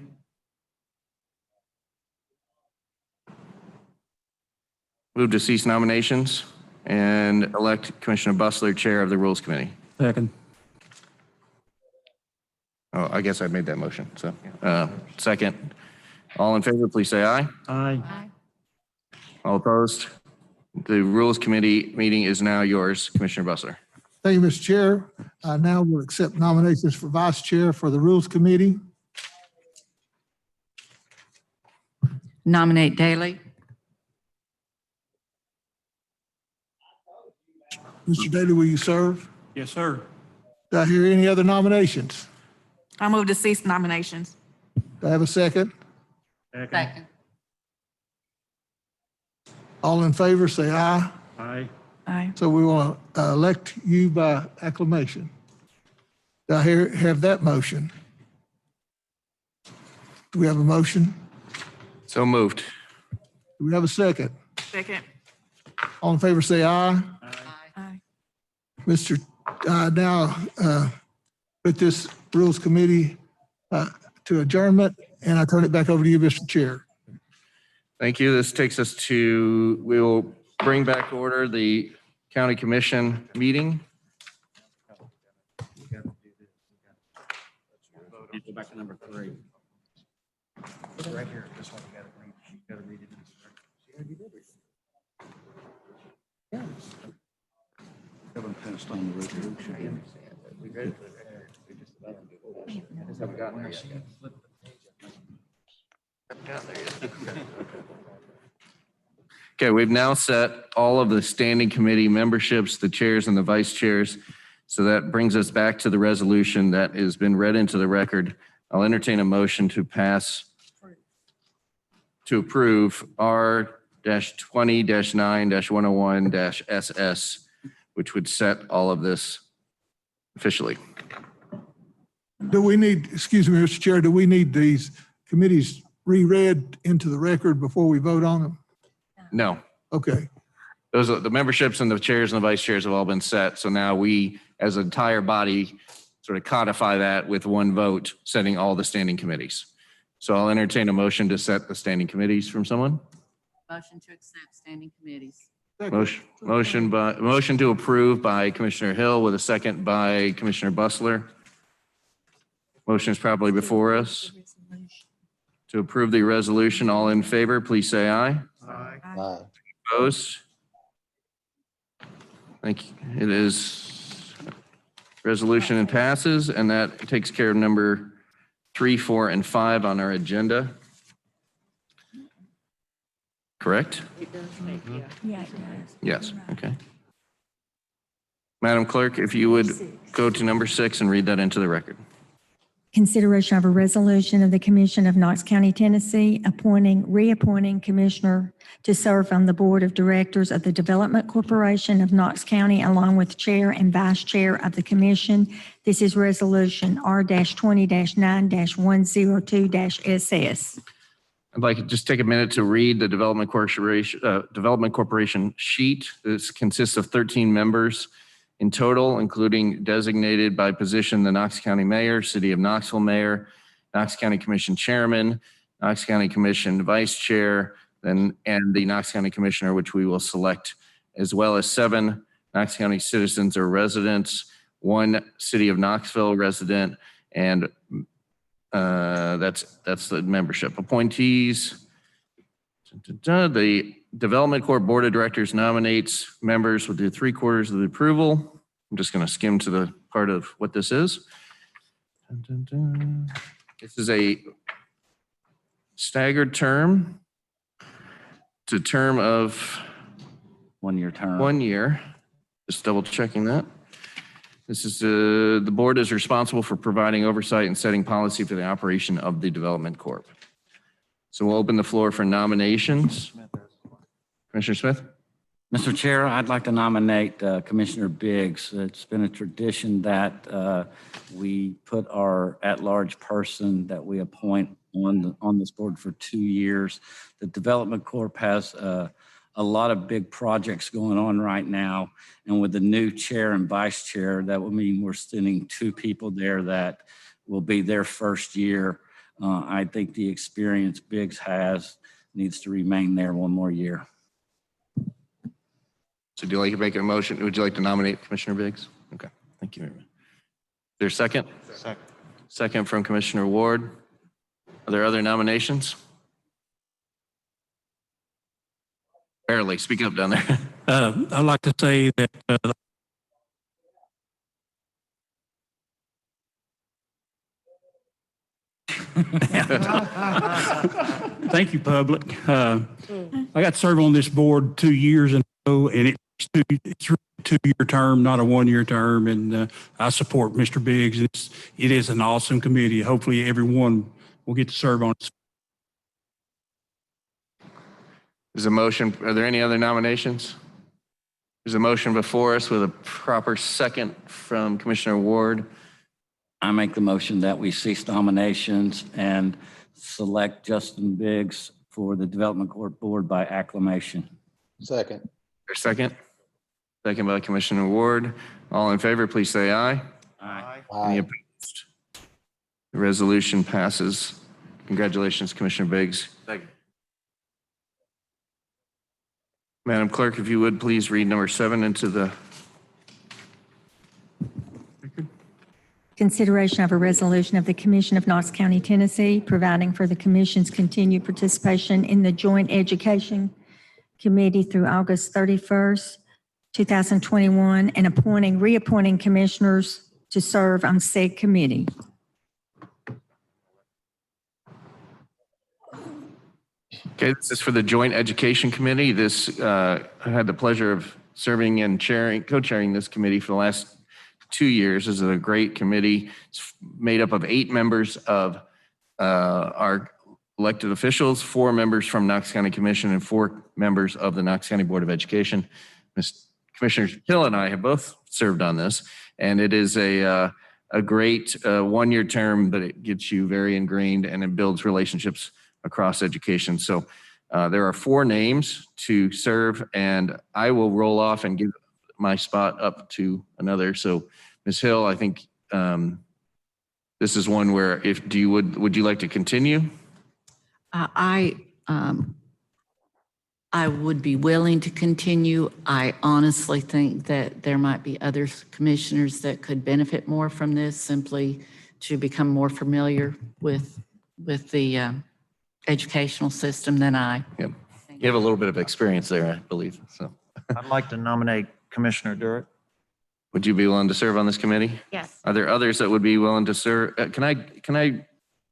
Move to cease nominations and elect Commissioner Bustler chair of the Rules Committee. Second. Oh, I guess I made that motion. So, second. All in favor, please say aye. Aye. All opposed? The Rules Committee meeting is now yours, Commissioner Bustler. Thank you, Mr. Chair. I now will accept nominations for vice chair for the Rules Committee. Nominate Daly. Mr. Daly, will you serve? Yes, sir. Do I hear any other nominations? I move to cease nominations. Do Do I have a second? Second. All in favor, say aye. Aye. Aye. So we want to elect you by acclamation. Do I have that motion? Do we have a motion? So moved. Do we have a second? Second. All in favor, say aye. Aye. Mr. Now, put this Rules Committee to adjournment, and I turn it back over to you, Mr. Chair. Thank you. This takes us to, we will bring back to order the County Commission meeting. Go back to number 3. Right here, this one, you gotta read it. Haven't passed on the resolution. Okay, we've now set all of the standing committee memberships, the chairs and the vice chairs. So that brings us back to the resolution that has been read into the record. I'll entertain a motion to approve R-20-9-101-SS, which would set all of this officially. Do we need, excuse me, Mr. Chair, do we need these committees reread into the record before we vote on them? No, Okay, those are the memberships and the chairs and the vice chairs have all been set. So now we, as an entire body, sort of codify that with one vote, setting all the standing committees. So I'll entertain a motion to set the standing committees from someone. Motion to accept standing committees. Motion to approve by Commissioner Hill with a second by Commissioner Bustler. Motion is probably before us. To approve the resolution, all in favor, please say aye. Aye. Opposed? Thank you. It is resolution and passes, and that takes care of number 3, 4, and 5 on our agenda. Correct? Yeah, it does. Yes, okay. Madam Clerk, if you would go to number 6 and read that into the record. Consideration of a resolution of the Commission of Knox County, Tennessee, reappointing Commissioner to serve on the Board of Directors of the Development Corporation of Knox County, along with Chair and Vice Chair of the Commission. This is Resolution R-20-9-102-SS. I'd like to just take a minute to read the Development Corporation sheet. This consists of 13 members in total, including designated by position the Knox County Mayor, City of Knoxville Mayor, Knox County Commission Chairman, Knox County Commission Vice Chair, and the Knox County Commissioner, which we will select, as well as 7 Knox County citizens or residents, 1 City of Knoxville resident, and that's the membership. Appointees. The Development Corp Board of Directors nominates members. We'll do 3/4 of the approval. I'm just going to skim to the part of what this is. This is a staggered term. It's a term of 1-year term. 1 year. Just double checking that. This is the board is responsible for providing oversight and setting policy for the operation of the Development Corp. So we'll open the floor for nominations. Commissioner Smith? Mr. Chair, I'd like to nominate Commissioner Biggs. It's been a tradition that we put our at-large person that we appoint on this board for 2 years. The Development Corp has a lot of big projects going on right now. And with the new chair and vice chair, that would mean we're sending 2 people there that will be their first year. I think the experience Biggs has needs to remain there 1 more year. So do you like to make a motion? Would you like to nominate Commissioner Biggs? Okay, thank you very much. Is there a second? Second. Second from Commissioner Ward. Are there other nominations? Barely, speak up down there. I'd like to say that thank you, public. I got to serve on this board 2 years ago, and it's a 2-year term, not a 1-year term. And I support Mr. Biggs. It is an awesome committee. Hopefully everyone will get to serve on it. There's a motion. Are there any other nominations? There's a motion before us with a proper second from Commissioner Ward. I make the motion that we cease nominations and select Justin Biggs for the Development Court Board by acclamation. Second. There's a second. Second by Commissioner Ward. All in favor, please say aye. Aye. Any Aye. opposed? The resolution passes. Congratulations, Commissioner Biggs. Thank you. Madam Clerk, if you would, please read number 7 into the Consideration of a resolution of the Commission of Knox County, Tennessee, providing for the commission's continued participation in the Joint Education Committee through August 31st, 2021, and reappointing commissioners to serve on said committee. Okay, this is for the Joint Education Committee. I had the pleasure of serving and co-chairing this committee for the last 2 years. This is a great committee. It's made up of 8 members of our elected officials, 4 members from Knox County Commission, and 4 members of the Knox County Board of Education. Commissioners Hill and I have both served on this, and it is a great 1-year term, but it gets you very ingrained and it builds relationships across education. So there are 4 names to serve, and I will roll off and give my spot up to another. So Ms. Hill, I think this is one where would you like to continue? I would be willing to continue. I honestly think that there might be other commissioners that could benefit more from this, simply to become more familiar with the educational system than I. Yeah. You have a little bit of experience there, I believe. So I'd like to nominate Commissioner Durrett. would you be willing to serve on this committee? Yes. Are there others that would be willing to serve? Can I,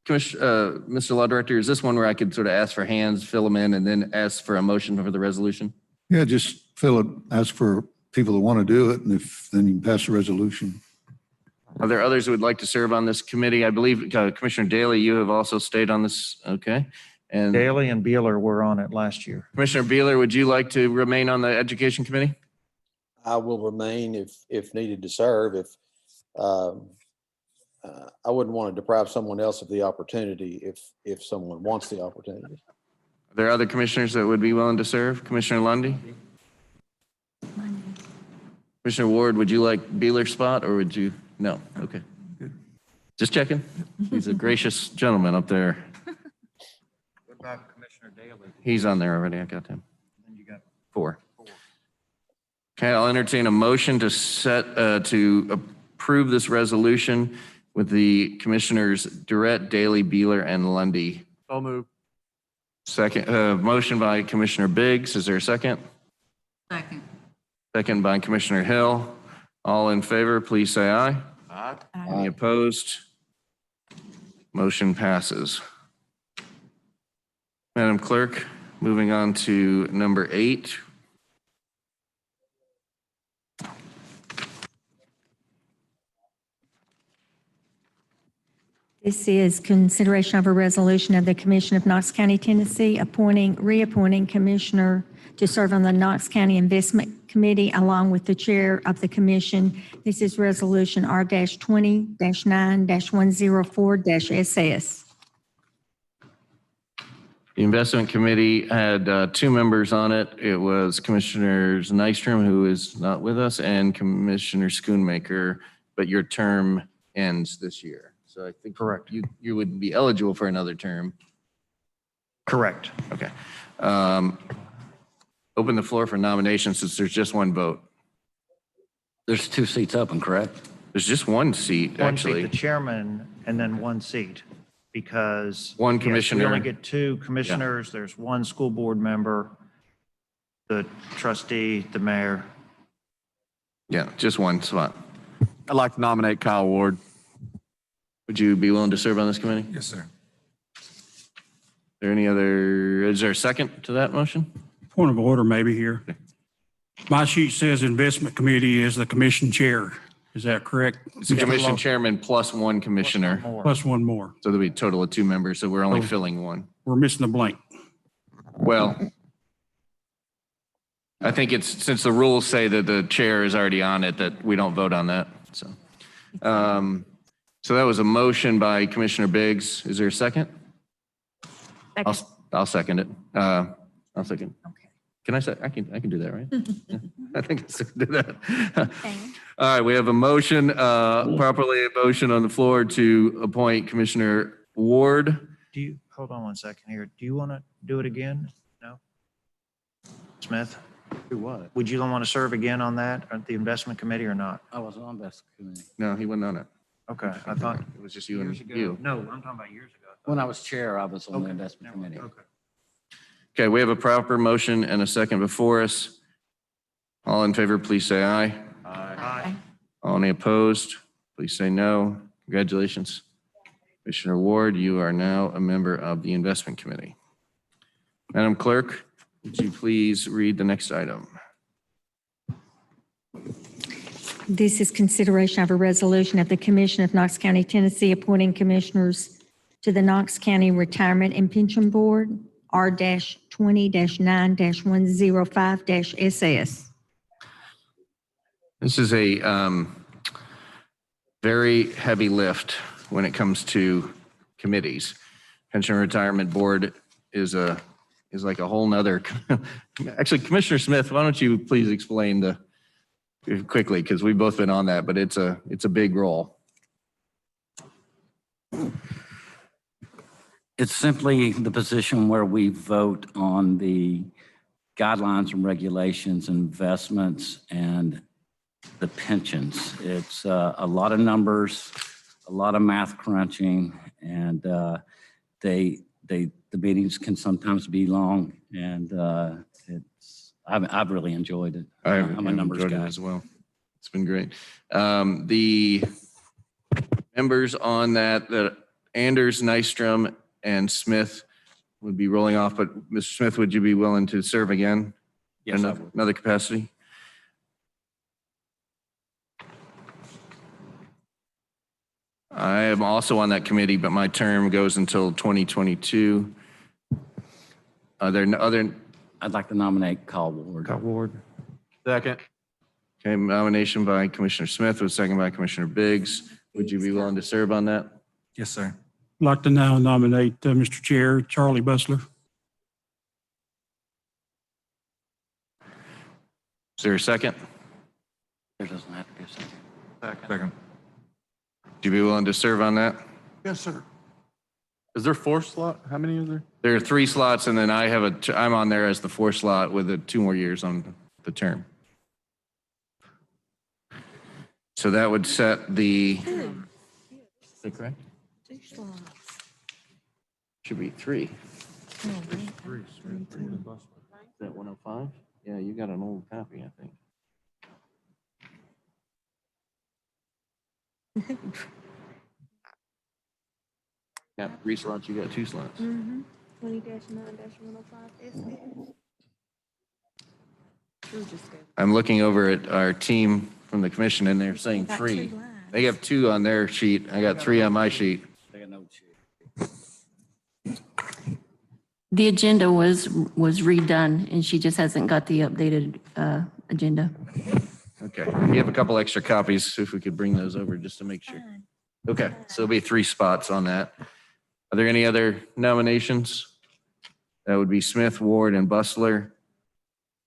Mr. Law Director, is this one where I could sort of ask for hands, fill them in, and then ask for a motion for the resolution? Yeah, just fill it, ask for people that want to do it, and then you can pass the resolution. Are there others who would like to serve on this committee? I believe Commissioner Daly, you have also stayed on this. Okay. And Daly and Beeler were on it last year. Commissioner Beeler, would you like to remain on the Education Committee? I will remain if needed to serve. I wouldn't want to deprive someone else of the opportunity if someone wants the opportunity. Are there other commissioners that would be willing to serve? Commissioner Lundy? Commissioner Ward, would you like Beeler's spot or would you? No. Okay. Good. Just checking. He's a gracious gentleman up there. What about Commissioner Daly? He's on there already. I got him. Then you got 4. Okay, I'll entertain a motion to approve this resolution with the commissioners Durrett, Daly, Beeler, and Lundy. So moved. Second, motion by Commissioner Biggs. Is there a second? Second. Second by Commissioner Hill. All in favor, please say aye. Aye. Any opposed? Motion passes. Madam Clerk, moving on to number 8. This is consideration of a resolution of the Commission of Knox County, Tennessee, reappointing commissioner to serve on the Knox County Investment Committee along with the chair of the commission. This is Resolution R-20-9-104-SS. The Investment Committee had 2 members on it. It was Commissioner Nystrom, who is not with us, and Commissioner Schoonmaker, but your term ends this year. So I think Correct. You would be eligible for another term. correct. Okay. Open the floor for nominations since there's just one vote. There's 2 seats open, correct? There's just one seat, One seat, actually. the chairman, and then 1 seat, because. One yes, commissioner. We only get 2 commissioners. There's 1 school board member, the trustee, the mayor. Yeah, just one spot. I'd like to nominate Kyle Ward. Would you be willing to serve on this committee? Yes, sir. Is there a second to that motion? Point of order maybe here. My sheet says Investment Committee is the commission chair. Is that correct? It's a commission chairman plus one commissioner. Plus one more. So there'll be a total of 2 members, so we're only Oh. filling one. We're missing a blank. Well, I think it's, since the rules say that the chair is already on it, that we don't vote on that, so. So that was a motion by Commissioner Biggs. Is there a second? I'll second it. I'll second. Okay. Can I say, I can do that, right? Yeah, I think I can do that. All right, we have a motion, properly a motion on the floor to appoint Commissioner Ward. Hold on one second here. Do you want to do it again? No? Smith, Do what? would you want to serve again on that, at the investment committee or not? I was on this committee. No, he wasn't on it. Okay, I thought It was just you and years ago. you. No, I'm talking about years ago. When I was chair, I was on the Okay. investment committee. Okay. Okay, we have a proper motion and a second before us. All in favor, please say aye. Aye. All any opposed, please say no. Congratulations. Commissioner Ward, you are now a member of the investment committee. Madam Clerk, would you please read the next item? This is consideration of a resolution of the Commission of Knox County, Tennessee, appointing commissioners to the Knox County Retirement and Pension Board, R-20-9-105-SS. This is a very heavy lift when it comes to committees. Pension Retirement Board is like a whole nother. Actually, Commissioner Smith, why don't you please explain quickly, because we've both been on that, but it's a big role. It's simply the position where we vote on the guidelines and regulations, investments, and the pensions. It's a lot of numbers, a lot of math crunching, and the meetings can sometimes be long, and I've really enjoyed it. I'm a numbers enjoyed it guy as well. It's been great. The members on that Anders, Nystrom, and Smith would be rolling off, but Mr. Smith, would you be willing to serve again? Yes, in I would. another capacity? I am also on that committee, but my term goes until 2022. Are there no other? I'd like to nominate Carl Ward. Ward. Second. Okay, nomination by Commissioner Smith, with second by Commissioner Biggs. Would you be willing to serve on that? Yes, sir. I'd like to now nominate Mr. Chair, Charlie Bustler. Is there a second? There doesn't have to be a second. Second. Would you be willing to serve on that? Yes, sir. Is there 4 slot? How many are there? There are 3 slots, and then I'm on there as the 4th slot with the 2 more years on the term. So that would set the. Is that correct? Should be 3. Is that 105? Yeah, you got an old copy, I think. Yeah, 3 slots, you got 2 slots. 20-9-105. I'm looking over at our team from the commission, and they're saying 3. They have 2 on their sheet. I got 3 on my sheet. They got no sheet. The agenda was redone, and she just hasn't got the updated agenda. Okay, you have a couple extra copies, if we could bring those over just to make sure. Okay, so there'll be 3 spots on that. Are there any other nominations? That would be Smith, Ward, and Bustler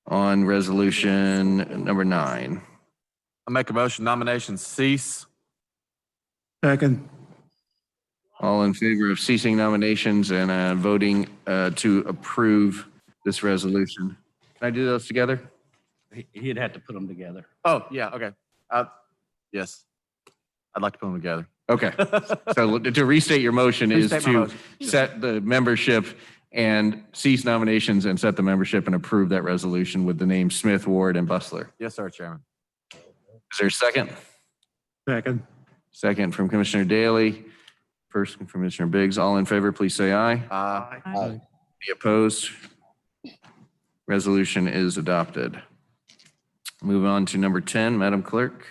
on resolution number 9. I make a motion nominations cease. Second. All in favor of ceasing nominations and voting to approve this resolution? Can I do those together? He'd have to put them together. Oh, yeah, okay. Yes. I'd like to put them together. Okay, so to restate your motion is Restate my to motion. set the membership and cease nominations and set the membership and approve that resolution with the name Smith, Ward, and Bustler. Yes, sir, Chairman. Is there a second? Second. Second from Commissioner Daly. First from Commissioner Biggs. All in favor, please say aye. Aye. Any opposed? Resolution is adopted. Move on to number 10, Madam Clerk.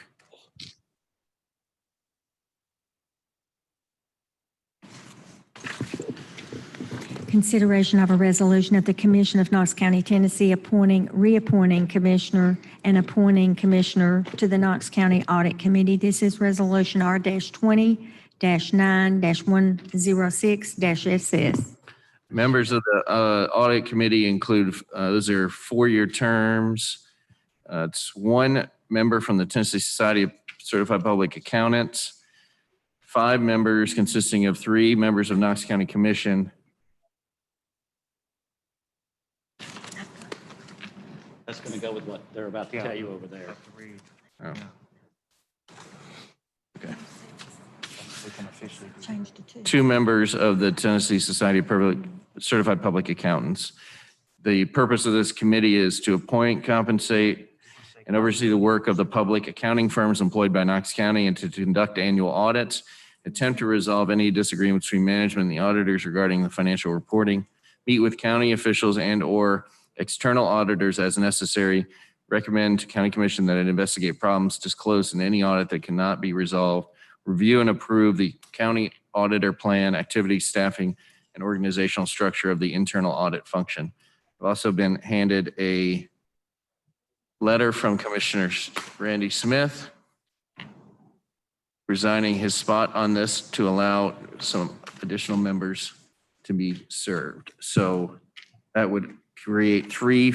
Consideration of a resolution of the Commission of Knox County, Tennessee, reappointing commissioner and appointing commissioner to the Knox County Audit Committee. This is Resolution R-20-9-106-SS. Members of the audit committee include, those are 4-year terms. It's 1 member from the Tennessee Society of Certified Public Accountants, 5 members consisting of 3 members of Knox County Commission. That's going to go with what they're about to tell you over there. Oh. Okay. Change to 2. 2 members of the Tennessee Society of Certified Public Accountants. The purpose of this committee is to appoint, compensate, and oversee the work of the public accounting firms employed by Knox County and to conduct annual audits, attempt to resolve any disagreements between management and the auditors regarding the financial reporting, meet with county officials and/or external auditors as necessary, recommend to county commission that it investigate problems disclosed in any audit that cannot be resolved, review and approve the county auditor plan, activity, staffing, and organizational structure of the internal audit function. I've also been handed a letter from Commissioner Randy Smith resigning his spot on this to allow some additional members to be served. So that would create 3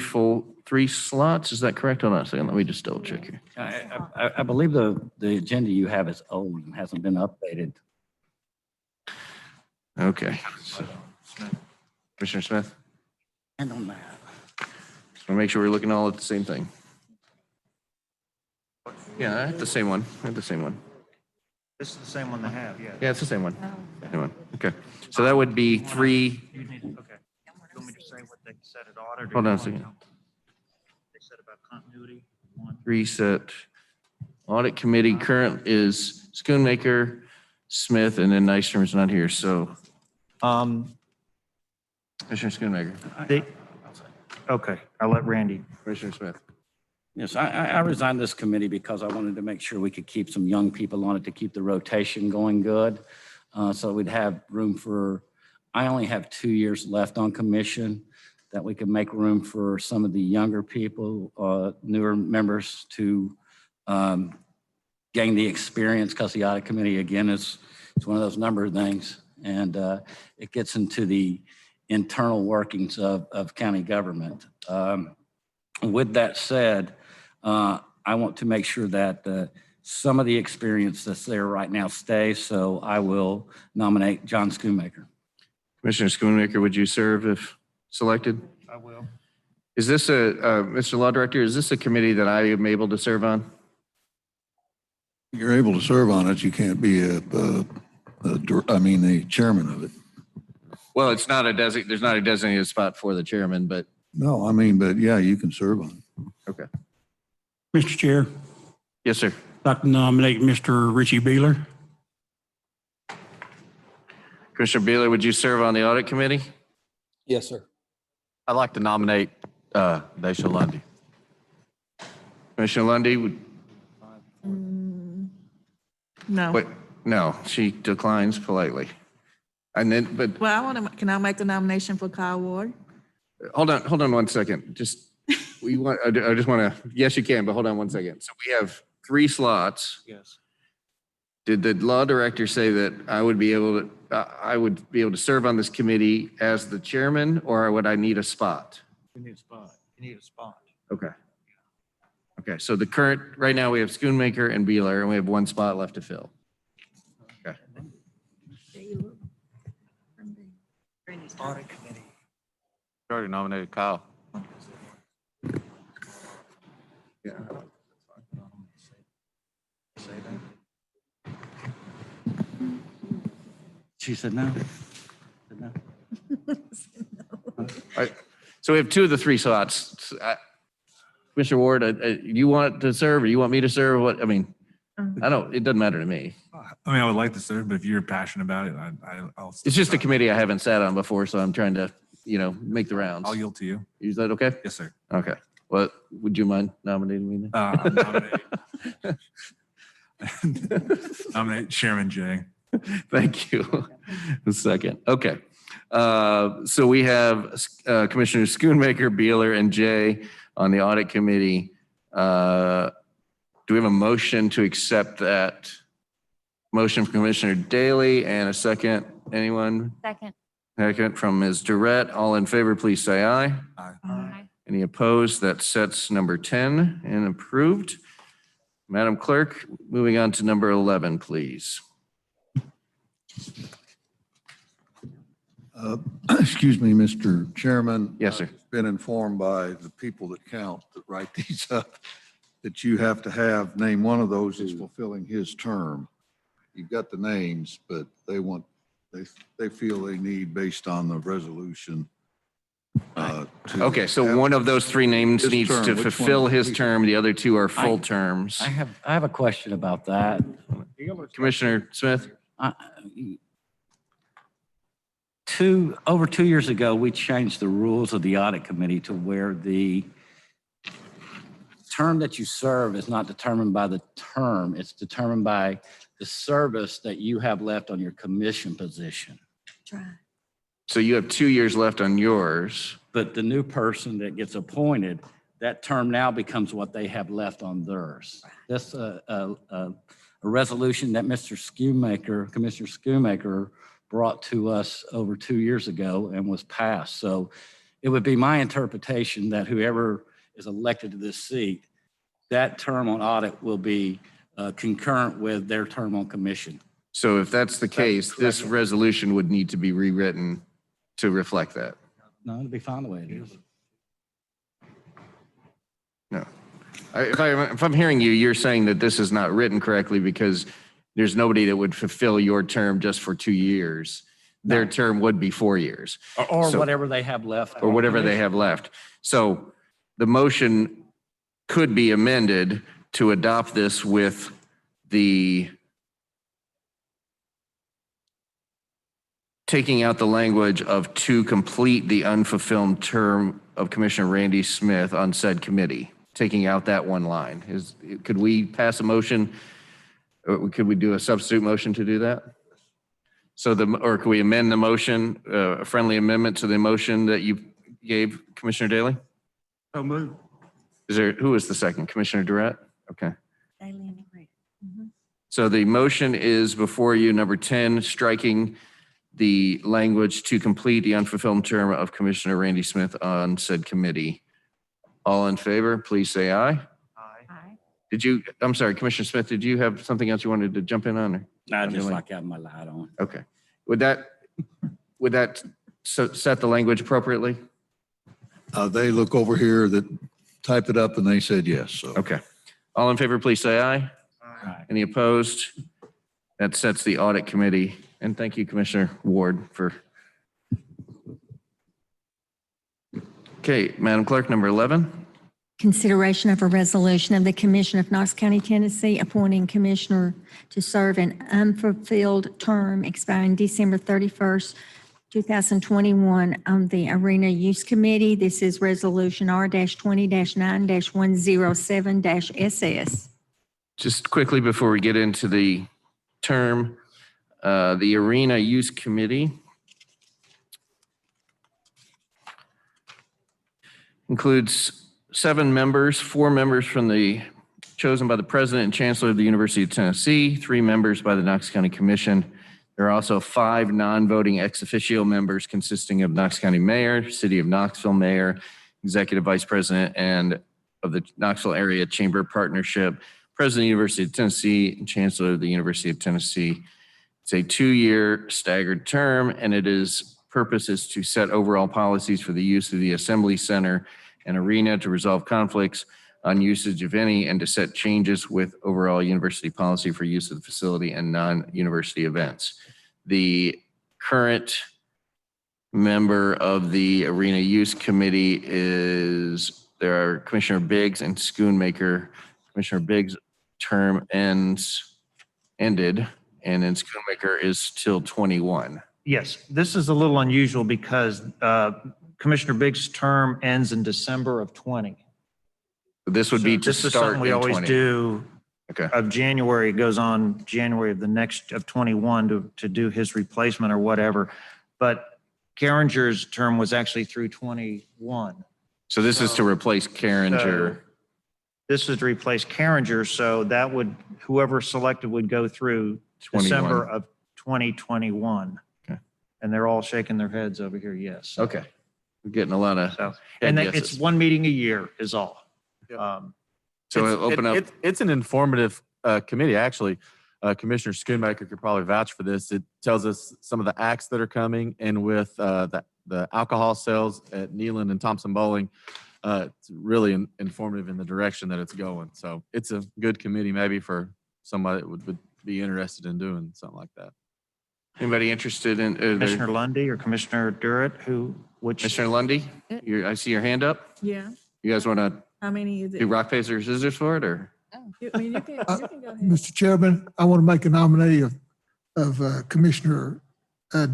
slots. Is that correct? Hold on a second. Let me just double check here. I believe the agenda you have is old and hasn't been updated. Okay. So, Commissioner Smith, And on that. just want to make sure we're looking all at the same thing. Yeah, I have the same one. This is the same one they have, yeah. Yeah, it's the same one. Same one. Okay. So that would be 3. You need, okay. You want me to say what they said at audit? or Hold on a you want second. to- They said about continuity. 1. 3 set. Audit committee current is Schoonmaker, Smith, and then Nystrom's not here. So Commissioner Schoonmaker, Okay, I'll let Randy. Commissioner Smith. Yes, I resigned this committee because I wanted to make sure we could keep some young people on it to keep the rotation going good. So we'd have room for, I only have 2 years left on commission, that we could make room for some of the younger people, newer members to gain the experience, because the audit committee, again, it's one of those number of things. And it gets into the internal workings of county government. With that said, I want to make sure that some of the experience that's there right now stays, so I will nominate John Schoonmaker. Commissioner Schoonmaker, would you serve if selected? I will. Is this Mr. Law Director, is this a committee that I am able to serve on? You're able to serve on it. You can't be the chairman of it. Well, it's not there's not a designated spot for the chairman, but No, but yeah, you can serve on it. okay. Mr. Chair, Yes, sir. I'd like to nominate Mr. Richie Beeler. Commissioner Beeler, would you serve on the audit committee? Yes, sir. I'd like to nominate Daisha Lundy. Commissioner Lundy, would, No. wait, no, she declines politely. And then, but Well, can I make a nomination for Kyle Ward? hold on 1 second. I just want to, yes, you can, but hold on 1 second. So we have 3 slots. Yes. Did the law director say that I would be able to serve on this committee as the chairman, or would I need a spot? You need a spot. You need a spot. Okay. Okay, so right now we have Schoonmaker and Beeler, and we have 1 spot left to fill. Okay. Audit committee. You already nominated Kyle. Yeah. Say that. She said no. Said no. So we have 2 of the 3 slots. Commissioner Ward, you want to serve, or you want me to serve? It doesn't matter to me. I would like to serve, but if you're passionate about it, I'll. It's just a committee I haven't sat on before, so I'm trying to, make the rounds. I'll yield to you. Is that okay? Yes, sir. Okay. Well, would you mind nominating me then? I'm nominate Chairman Jay. Thank you. A second. Okay. So we have Commissioners Schoonmaker, Beeler, and Jay on the audit committee. Do we have a motion to accept that? Motion from Commissioner Daly and a second. Anyone? Second. Second from Ms. Durrett. All in favor, please say aye. Aye. Any opposed? That sets number 10 and approved. Madam Clerk, moving on to number 11, please. Excuse me, Mr. Chairman. Yes, sir. I've been informed by the people that count, that write these up, that you have to have, name one of those is fulfilling his term. You've got the names, but they feel they need, based on the resolution. Okay, so one of those three names His needs term. to Which one? fulfill his term. The other two are full terms. I have a question about that. Commissioner Smith? Over 2 years ago, we changed the rules of the audit committee to where the term that you serve is not determined by the term, it's determined by the service that you have left on your commission position. So you have 2 years left on yours. But the new person that gets appointed, that term now becomes what they have left on theirs. That's a resolution that Commissioner Schoonmaker brought to us over 2 years ago and was passed. So it would be my interpretation that whoever is elected to this seat, that term on audit will be concurrent with their term on commission. So if that's the case, this resolution would need to be rewritten to reflect that. No, it'll be fine the way it is. No. If I'm hearing you, you're saying that this is not written correctly because there's nobody that would fulfill your term just for 2 years. Their term would be 4 years. Or So- whatever they have left. Or whatever they have left. So the motion could be amended to adopt this with the taking out the language of to complete the unfulfilled term of Commissioner Randy Smith on said committee, taking out that one line. Could we pass a motion? Or could we do a substitute motion to do that? Or could we amend the motion, a friendly amendment to the motion that you gave Commissioner Daly? So moved. Who was the second? Commissioner Durrett? Okay. So the motion is before you, number 10, striking the language to complete the unfulfilled term of Commissioner Randy Smith on said committee. All in favor, please say aye. Aye. I'm sorry, Commissioner Smith, did you have something else you wanted to jump in on? I just like having my light on. Okay. Would that set the language appropriately? They look over here, that type it up, and they said yes, so. Okay. All in favor, please say aye. Aye. Any opposed? That sets the audit committee. And thank you, Commissioner Ward, for. Okay, Madam Clerk, number 11. Consideration of a resolution of the Commission of Knox County, Tennessee, appointing commissioner to serve an unfulfilled term expiring December 31st, 2021 on the Arena Use Committee. This is Resolution R-20-9-107-SS. Just quickly before we get into the term, the Arena Use Committee includes 7 members, 4 members chosen by the President and Chancellor of the University of Tennessee, 3 members by the Knox County Commission. There are also 5 non-voting ex officio members consisting of Knox County Mayor, City of Knoxville Mayor, Executive Vice President and of the Knoxville Area Chamber Partnership, President of the University of Tennessee, and Chancellor of the University of Tennessee. It's a 2-year staggered term, and purpose is to set overall policies for the use of the Assembly Center and Arena, to resolve conflicts on usage of any, and to set changes with overall university policy for use of the facility and non-university events. The current member of the Arena Use Committee there are Commissioner Biggs and Schoonmaker. Commissioner Biggs' term ended, and then Schoonmaker is till 21. Yes, this is a little unusual because Commissioner Biggs' term ends in December of 20. This would be to This is start something we in always 20. do Okay. of January. It goes on January of 21 to do his replacement or whatever. But Carringer's term was actually through 21. So this is to replace Carringer. So this is to replace Carringer, so that would, whoever selected would go through 21. December of 2021. Okay. And they're all shaking their heads over here, yes. Okay. We're getting a lot of So, head and guesses. it's one meeting a year is all. So open up. It's an informative committee, actually. Commissioner Schoonmaker could probably vouch for this. It tells us some of the acts that are coming, and with the alcohol sales at Neyland and Thompson Bowling, it's really informative in the direction that it's going. So it's a good committee maybe for somebody that would be interested in doing something like that. Anybody interested in? Commissioner Lundy or Commissioner Durrett, which? Commissioner Lundy, I see your hand up. Yeah. You guys want to How many is it? do rock, paper, scissors for it, or? I mean, you can go ahead. Mr. Chairman, I want to make a nominee of Commissioner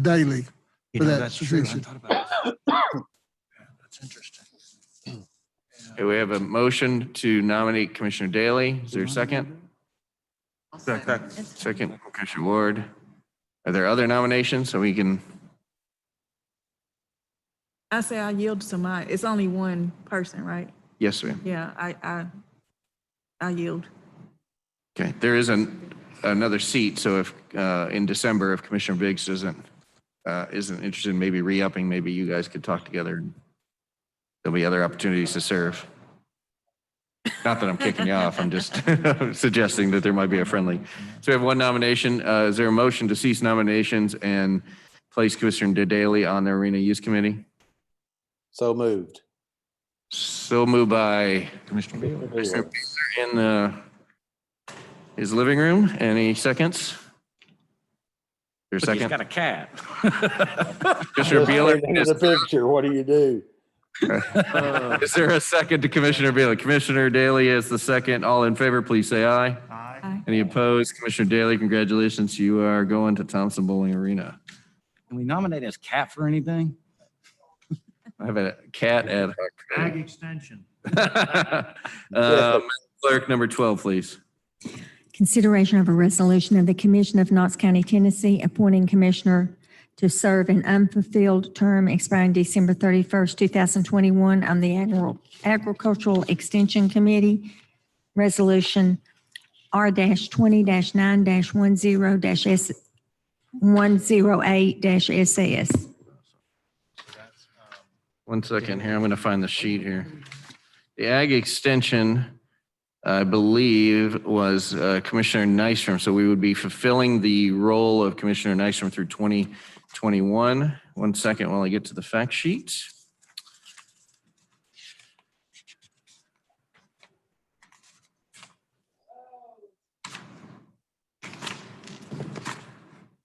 Daly You for know, that that's true. I position. thought about that. That's interesting. Okay, we have a motion to nominate Commissioner Daly. Is there a second? Second, Commissioner Ward. Are there other nominations so we can? I say I yield to mine. It's only one person, right? Yes, ma'am. Yeah, I yield. Okay, there is another seat, so if, in December, if Commissioner Biggs isn't interested in maybe re-upping, maybe you guys could talk together. There'll be other opportunities to serve. Not that I'm kicking you off, I'm just suggesting that there might be a friendly. So we have one nomination. Is there a motion to cease nominations and place Commissioner Daly on the Arena Use Committee? So moved. So moved by Commissioner Beal. Commissioner Bealer in his living room. Any seconds? Your Look, he's second? got a cat. Commissioner Bealer. Here's a picture. What do you do? Is there a second to Commissioner Daly? Commissioner Daly is the second. All in favor, please say aye. Aye. Any opposed? Commissioner Daly, congratulations. You are going to Thompson Bowling Arena. Can we nominate his cat for anything? I have a cat ad Ag hoc. extension. Clerk, number 12, please. Consideration of a resolution of the Commission of Knox County, Tennessee, appointing commissioner to serve an unfulfilled term expiring December 31st, 2021 on the Agricultural Extension Committee. Resolution R-20-9-10-108-SS. 1 second here. I'm going to find the sheet here. The Ag Extension, I believe, was Commissioner Nystrom. So we would be fulfilling the role of Commissioner Nystrom through 2021. 1 second while I get to the fact sheet.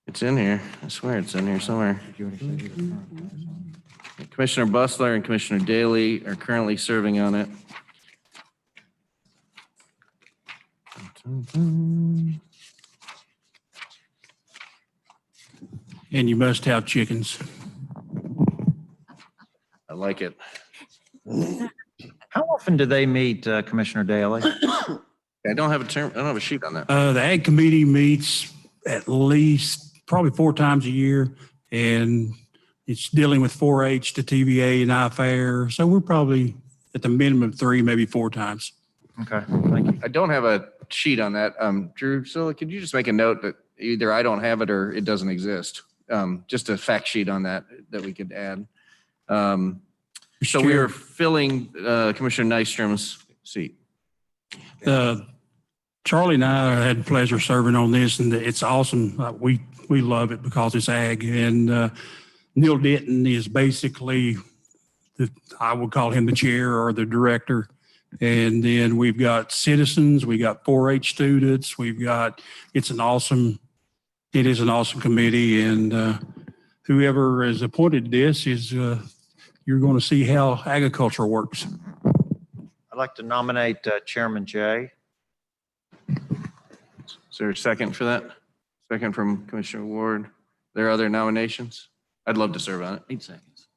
It's in here. I swear it's in here somewhere. Commissioner Bustler and Commissioner Daly are currently serving on it. And you must have chickens. I like it. How often do they meet, Commissioner Daly? I don't have a term. I don't have a sheet on that. The Ag Committee meets at least probably 4 times a year, and it's dealing with 4-H to TVA and iFair. So we're probably at the minimum 3, maybe 4 times. Okay, thank you. I don't have a sheet on that. Drew, so could you just make a note that either I don't have it or it doesn't exist? Just a fact sheet on that we could add. So we are filling Commissioner Nystrom's seat. Charlie and I had the pleasure of serving on this, and it's awesome. We love it because it's ag. And Neil Denton is basically, I would call him the chair or the director. And then we've got citizens, we got 4-H students, it is an awesome committee. And whoever is appointed to this is, you're going to see how agriculture works. I'd like to nominate Chairman Jay. Is there a second for that? Second from Commissioner Ward. There are other nominations? I'd love to serve on it. Need seconds.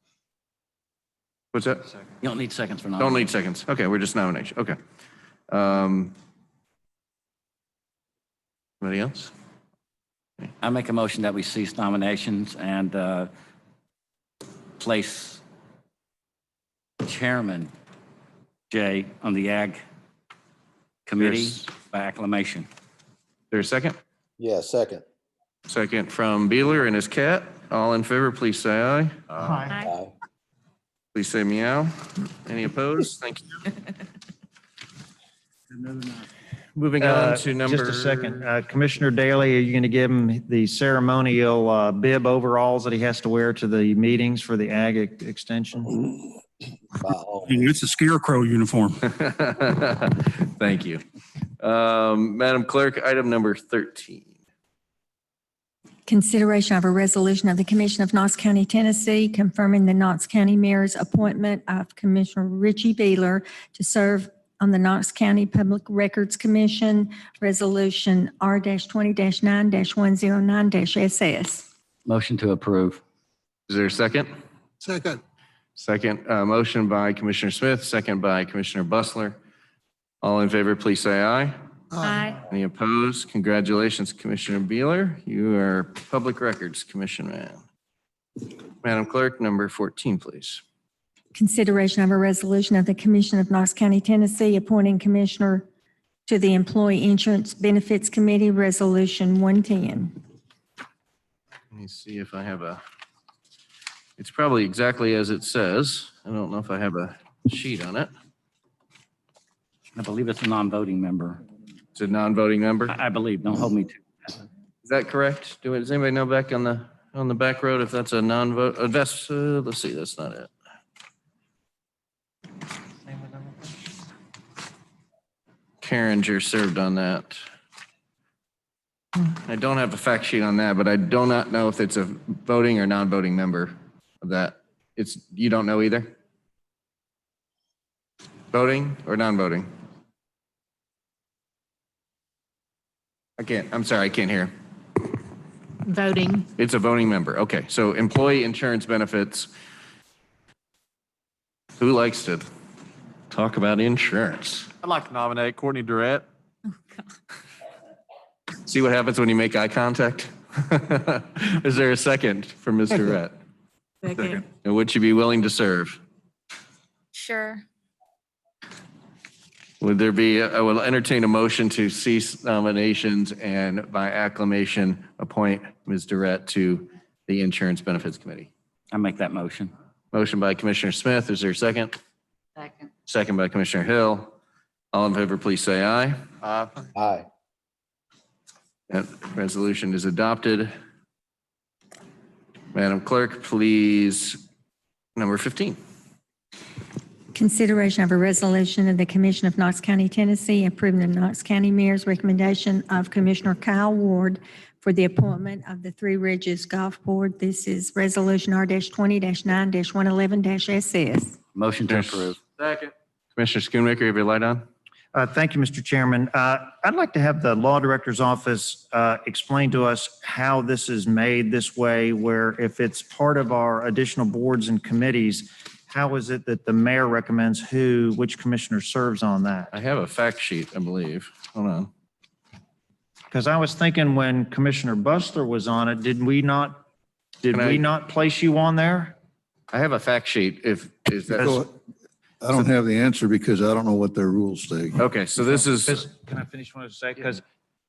What's that? You don't need seconds for Don't nominating. need seconds. Okay, we're just nomination. Okay. Anybody else? I make a motion that we cease nominations and place Chairman Jay on the Ag Committee Yes. by acclamation. There's a second? Yeah, second. Second from Beeler and his cat. All in favor, please say aye. Aye. Please say meow. Any opposed? Thank you. Moving on to number. Just a second. Commissioner Daly, are you going to give him the ceremonial bib overalls that he has to wear to the meetings for the ag extension? By all It's a scarecrow uniform. Thank you. Madam Clerk, item number 13. Consideration of a resolution of the Commission of Knox County, Tennessee, confirming the Knox County Mayor's appointment of Commissioner Richie Beeler to serve on the Knox County Public Records Commission, Resolution R-20-9-109-SS. Motion to approve. Is there a second? Second. Second, motion by Commissioner Smith, second by Commissioner Bustler. All in favor, please say aye. Aye. Any opposed? Congratulations, Commissioner Beeler. You are Public Records Commissioner. Madam Clerk, number 14, please. Consideration of a resolution of the Commission of Knox County, Tennessee, appointing Commissioner to the Employee Insurance Benefits Committee, Resolution 110. Let me see if I have a, it's probably exactly as it says. I don't know if I have a sheet on it. I believe it's a non-voting member. It's a non-voting member. I believe, don't hold me to. Is that correct? Does anybody know back on the back road if that's a non-vote? That's, let's see, that's not it. Carringer served on that. I don't have a fact sheet on that, but I do not know if it's a voting or non-voting member of that. You don't know either? Voting or non-voting? I'm sorry, I can't hear. Voting. It's a voting member. Okay, so employee insurance benefits. Who likes to talk about insurance? I'd like to nominate Courtney Durrett. See what happens when you make eye contact? Is there a second for Ms. Durrett? Second. And would she be willing to serve? Sure. Would there be, I will entertain a motion to cease nominations and by acclamation appoint Ms. Durrett to the Insurance Benefits Committee. I make that motion. Motion by Commissioner Smith. Is there a second? Second. Second by Commissioner Hill. All in favor, please say aye. Aye. That resolution is adopted. Madam Clerk, please, number 15. Consideration of a resolution of the Commission of Knox County, Tennessee, approving the Knox County Mayor's recommendation of Commissioner Kyle Ward for the appointment of the Three Ridges Golf Board. This is Resolution R-20-9-111-SS. Motion to approve. Second. Commissioner Schoonmaker, have your light on? Thank you, Mr. Chairman. I'd like to have the Law Director's Office explain to us how this is made this way, where if it's part of our additional boards and committees, how is it that the mayor recommends which commissioner serves on that? I have a fact sheet, I believe. Hold on. Because I was thinking when Commissioner Bustler was on it, did we not place you on there? I have a fact sheet. Is that? So, I don't have the answer because I don't know what their rules say. Okay, so this is, Can I finish what I was saying? Because,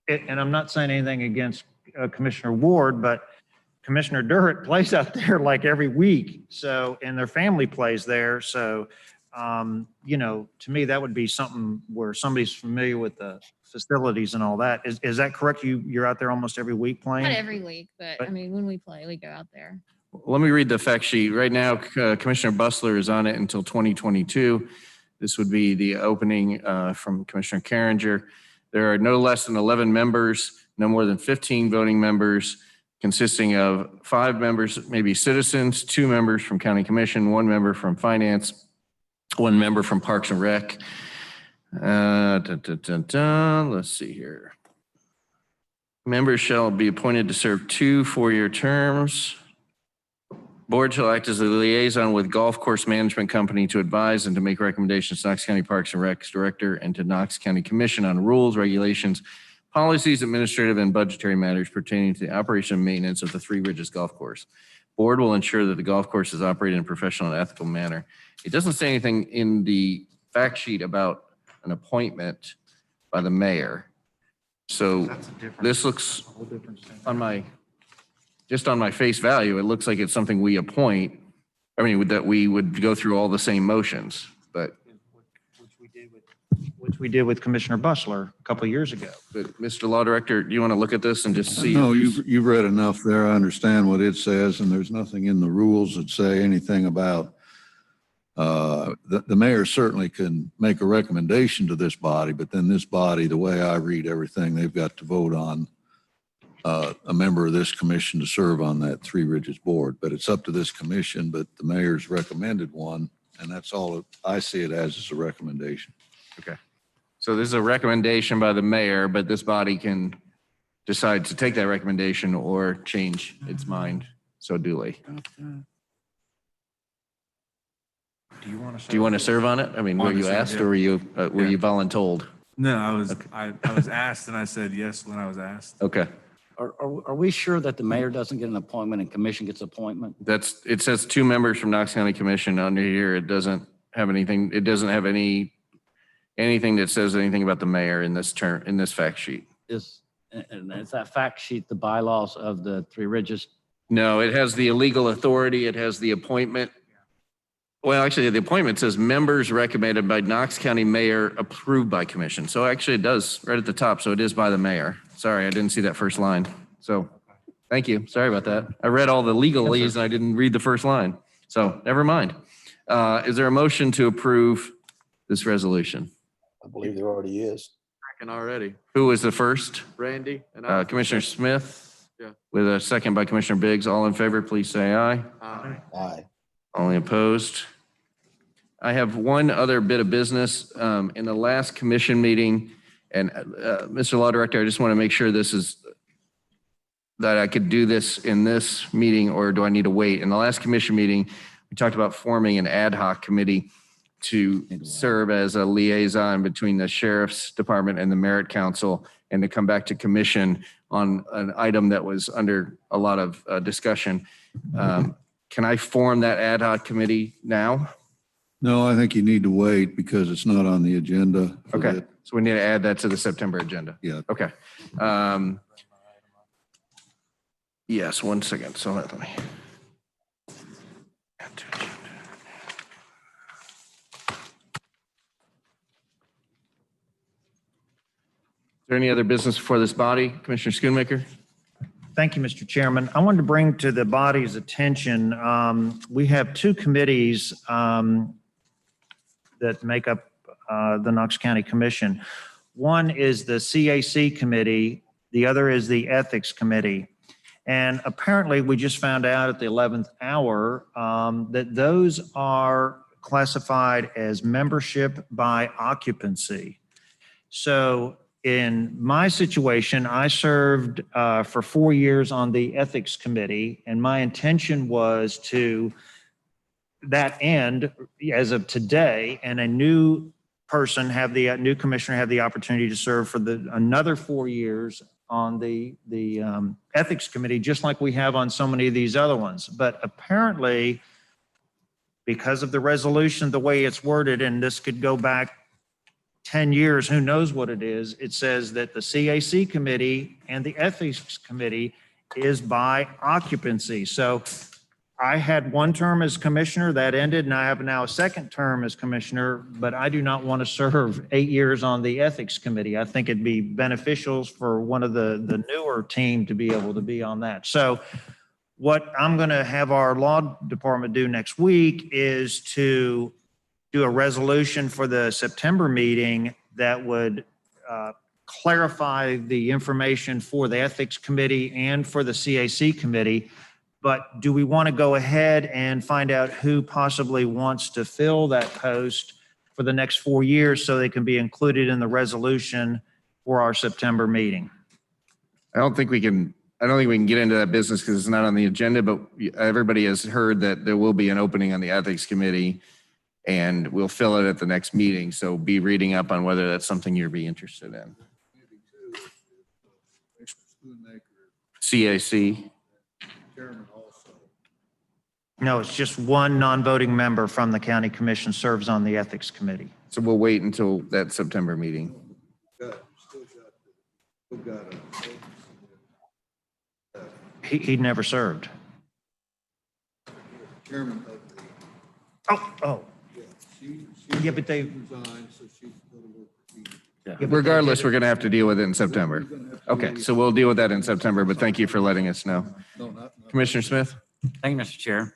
and I'm not saying anything against Commissioner Ward, but Commissioner Durrett plays out there like every week. So, and their family plays there. So, to me, that would be something where somebody's familiar with the facilities and all that. Is that correct? You're out there almost every week playing? Not every week, but I mean, when we play, we go out there. let me read the fact sheet. Right now, Commissioner Bustler is on it until 2022. This would be the opening from Commissioner Carringer. There are no less than 11 members, no more than 15 voting members, consisting of 5 members, maybe citizens, 2 members from County Commission, 1 member from Finance, 1 member from Parks and Rec. Let's see here. Members shall be appointed to serve 2 4-year terms. Board shall act as a liaison with Golf Course Management Company to advise and to make recommendations to Knox County Parks and Recs Director and to Knox County Commission on rules, regulations, policies, administrative, and budgetary matters pertaining to the operation and maintenance of the Three Ridges Golf Course. board will ensure that the golf course is operated in a professional and ethical manner. It doesn't say anything in the fact sheet about an appointment by the mayor. So this looks on my, just on my face value, it looks like it's something we appoint. I mean, that we would go through all the same motions, but Which we did with Commissioner Bustler a couple of years ago. But Mr. Law Director, do you want to look at this and just see? No, you've read enough there. I understand what it says, and there's nothing in the rules that say anything about, the mayor certainly can make a recommendation to this body, but then this body, the way I read everything, they've got to vote on a member of this commission to serve on that Three Ridges board. But it's up to this commission, but the mayor's recommended one, and that's all I see it as, is a recommendation. Okay. So this is a recommendation by the mayor, but this body can decide to take that recommendation or change its mind so duly. Do you want to? Do you want to serve on it? I mean, were you asked or were you voluntold? No, I was asked and I said yes when I was asked. Okay. Are we sure that the mayor doesn't get an appointment and commission gets appointment? That's, it says 2 members from Knox County Commission under here. It doesn't have anything, it doesn't have anything that says anything about the mayor in this term, in this fact sheet. And is that fact sheet the bylaws of the Three Ridges? No, it has the legal authority. It has the appointment. Well, actually, the appointment says members recommended by Knox County Mayor, approved by commission. So actually it does right at the top. So it is by the mayor. Sorry, I didn't see that first line. So thank you. Sorry about that. I read all the legalese and I didn't read the first line. So never mind. Is there a motion to approve this resolution? I believe there already is. Second already. Who was the first? Randy and Commissioner Smith? Yeah. With a second by Commissioner Biggs. All in favor, please say aye. Aye. Only opposed. I have one other bit of business. In the last commission meeting, and Mr. Law Director, I just want to make sure this is, that I could do this in this meeting, or do I need to wait? In the last commission meeting, we talked about forming an ad hoc committee to serve as a liaison between the Sheriff's Department and the Merit Council, and to come back to commission on an item that was under a lot of discussion. Can I form that ad hoc committee now? No, I think you need to wait because it's not on the agenda. for Okay, that. so we need to add that to the September agenda. Yeah. Okay. Yes, 1 second. So let me. Add to agenda. Is there any other business before this body? Commissioner Schoonmaker? Thank you, Mr. Chairman. I wanted to bring to the body's attention, we have 2 committees that make up the Knox County Commission. One is the CAC committee, the other is the Ethics Committee. And apparently, we just found out at the 11th hour that those are classified as membership by occupancy. So in my situation, I served for 4 years on the Ethics Committee, and my intention was to that end as of today, and a new person have the new commissioner have the opportunity to serve for another 4 years on the Ethics Committee, just like we have on so many of these other ones. But apparently, because of the resolution, the way it's worded, and this could go back 10 years, who knows what it is, it says that the CAC committee and the Ethics Committee is by occupancy. So I had 1 term as commissioner that ended, and I have now a 2nd term as commissioner, but I do not want to serve 8 years on the Ethics Committee. I think it'd be beneficial for one of the newer team to be able to be on that. So what I'm going to have our law department do next week is to do a resolution for the September meeting that would clarify the information for the Ethics Committee and for the CAC Committee. But do we want to go ahead and find out who possibly wants to fill that post for the next 4 years so they can be included in the resolution for our September meeting? I don't think we can get into that business because it's not on the agenda, but everybody has heard that there will be an opening on the Ethics Committee, and we'll fill it at the next meeting. So be reading up on whether that's something you'd be interested in. CAC. Chairman also. No, it's just one non-voting member from the county commission serves on the ethics committee. So we'll wait until that September meeting. He never served. Chairman of Oh. Yeah, but they, resigned, so she's going to work for you. Regardless, we're going to have to deal with it in September. Okay, so we'll deal with that in September, but thank you for letting us know. Commissioner Smith? Thank you, Mr. Chair.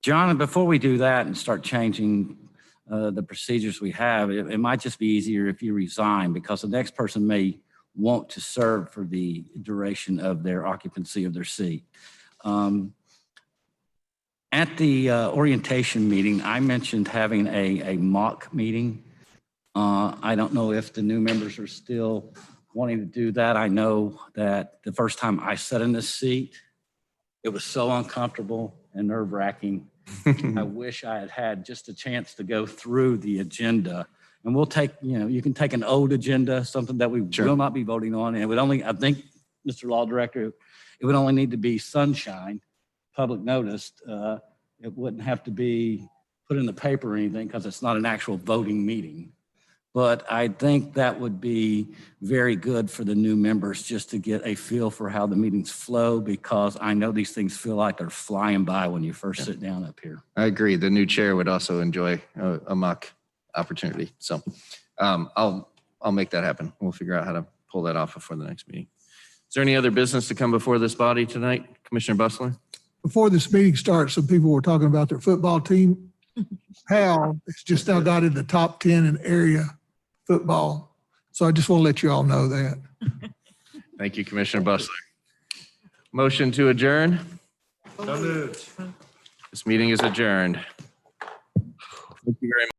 John, before we do that and start changing the procedures we have, it might just be easier if you resign because the next person may want to serve for the duration of their occupancy of their seat. At the orientation meeting, I mentioned having a mock meeting. I don't know if the new members are still wanting to do that. I know that the first time I sat in this seat, it was so uncomfortable and nerve-wracking. I wish I had had just a chance to go through the agenda. And we'll take, you can take an old agenda, something that we will not be voting on. And it would only, I think, Mr. Law Director, it would only need to be sunshine, public noticed. It wouldn't have to be put in the paper or anything because it's not an actual voting meeting. But I think that would be very good for the new members just to get a feel for how the meetings flow, because I know these things feel like they're flying by when you first sit down up here. I agree. The new chair would also enjoy a mock opportunity. So I'll make that happen. We'll figure out how to pull that off before the next meeting. Is there any other business to come before this body tonight? Commissioner Bustler? Before this meeting starts, some people were talking about their football team. Hal has just now got in the top 10 in area football. So I just want to let you all know that. Thank you, Commissioner Bustler. Motion to adjourn? So moved. This meeting is adjourned. Thank you very much.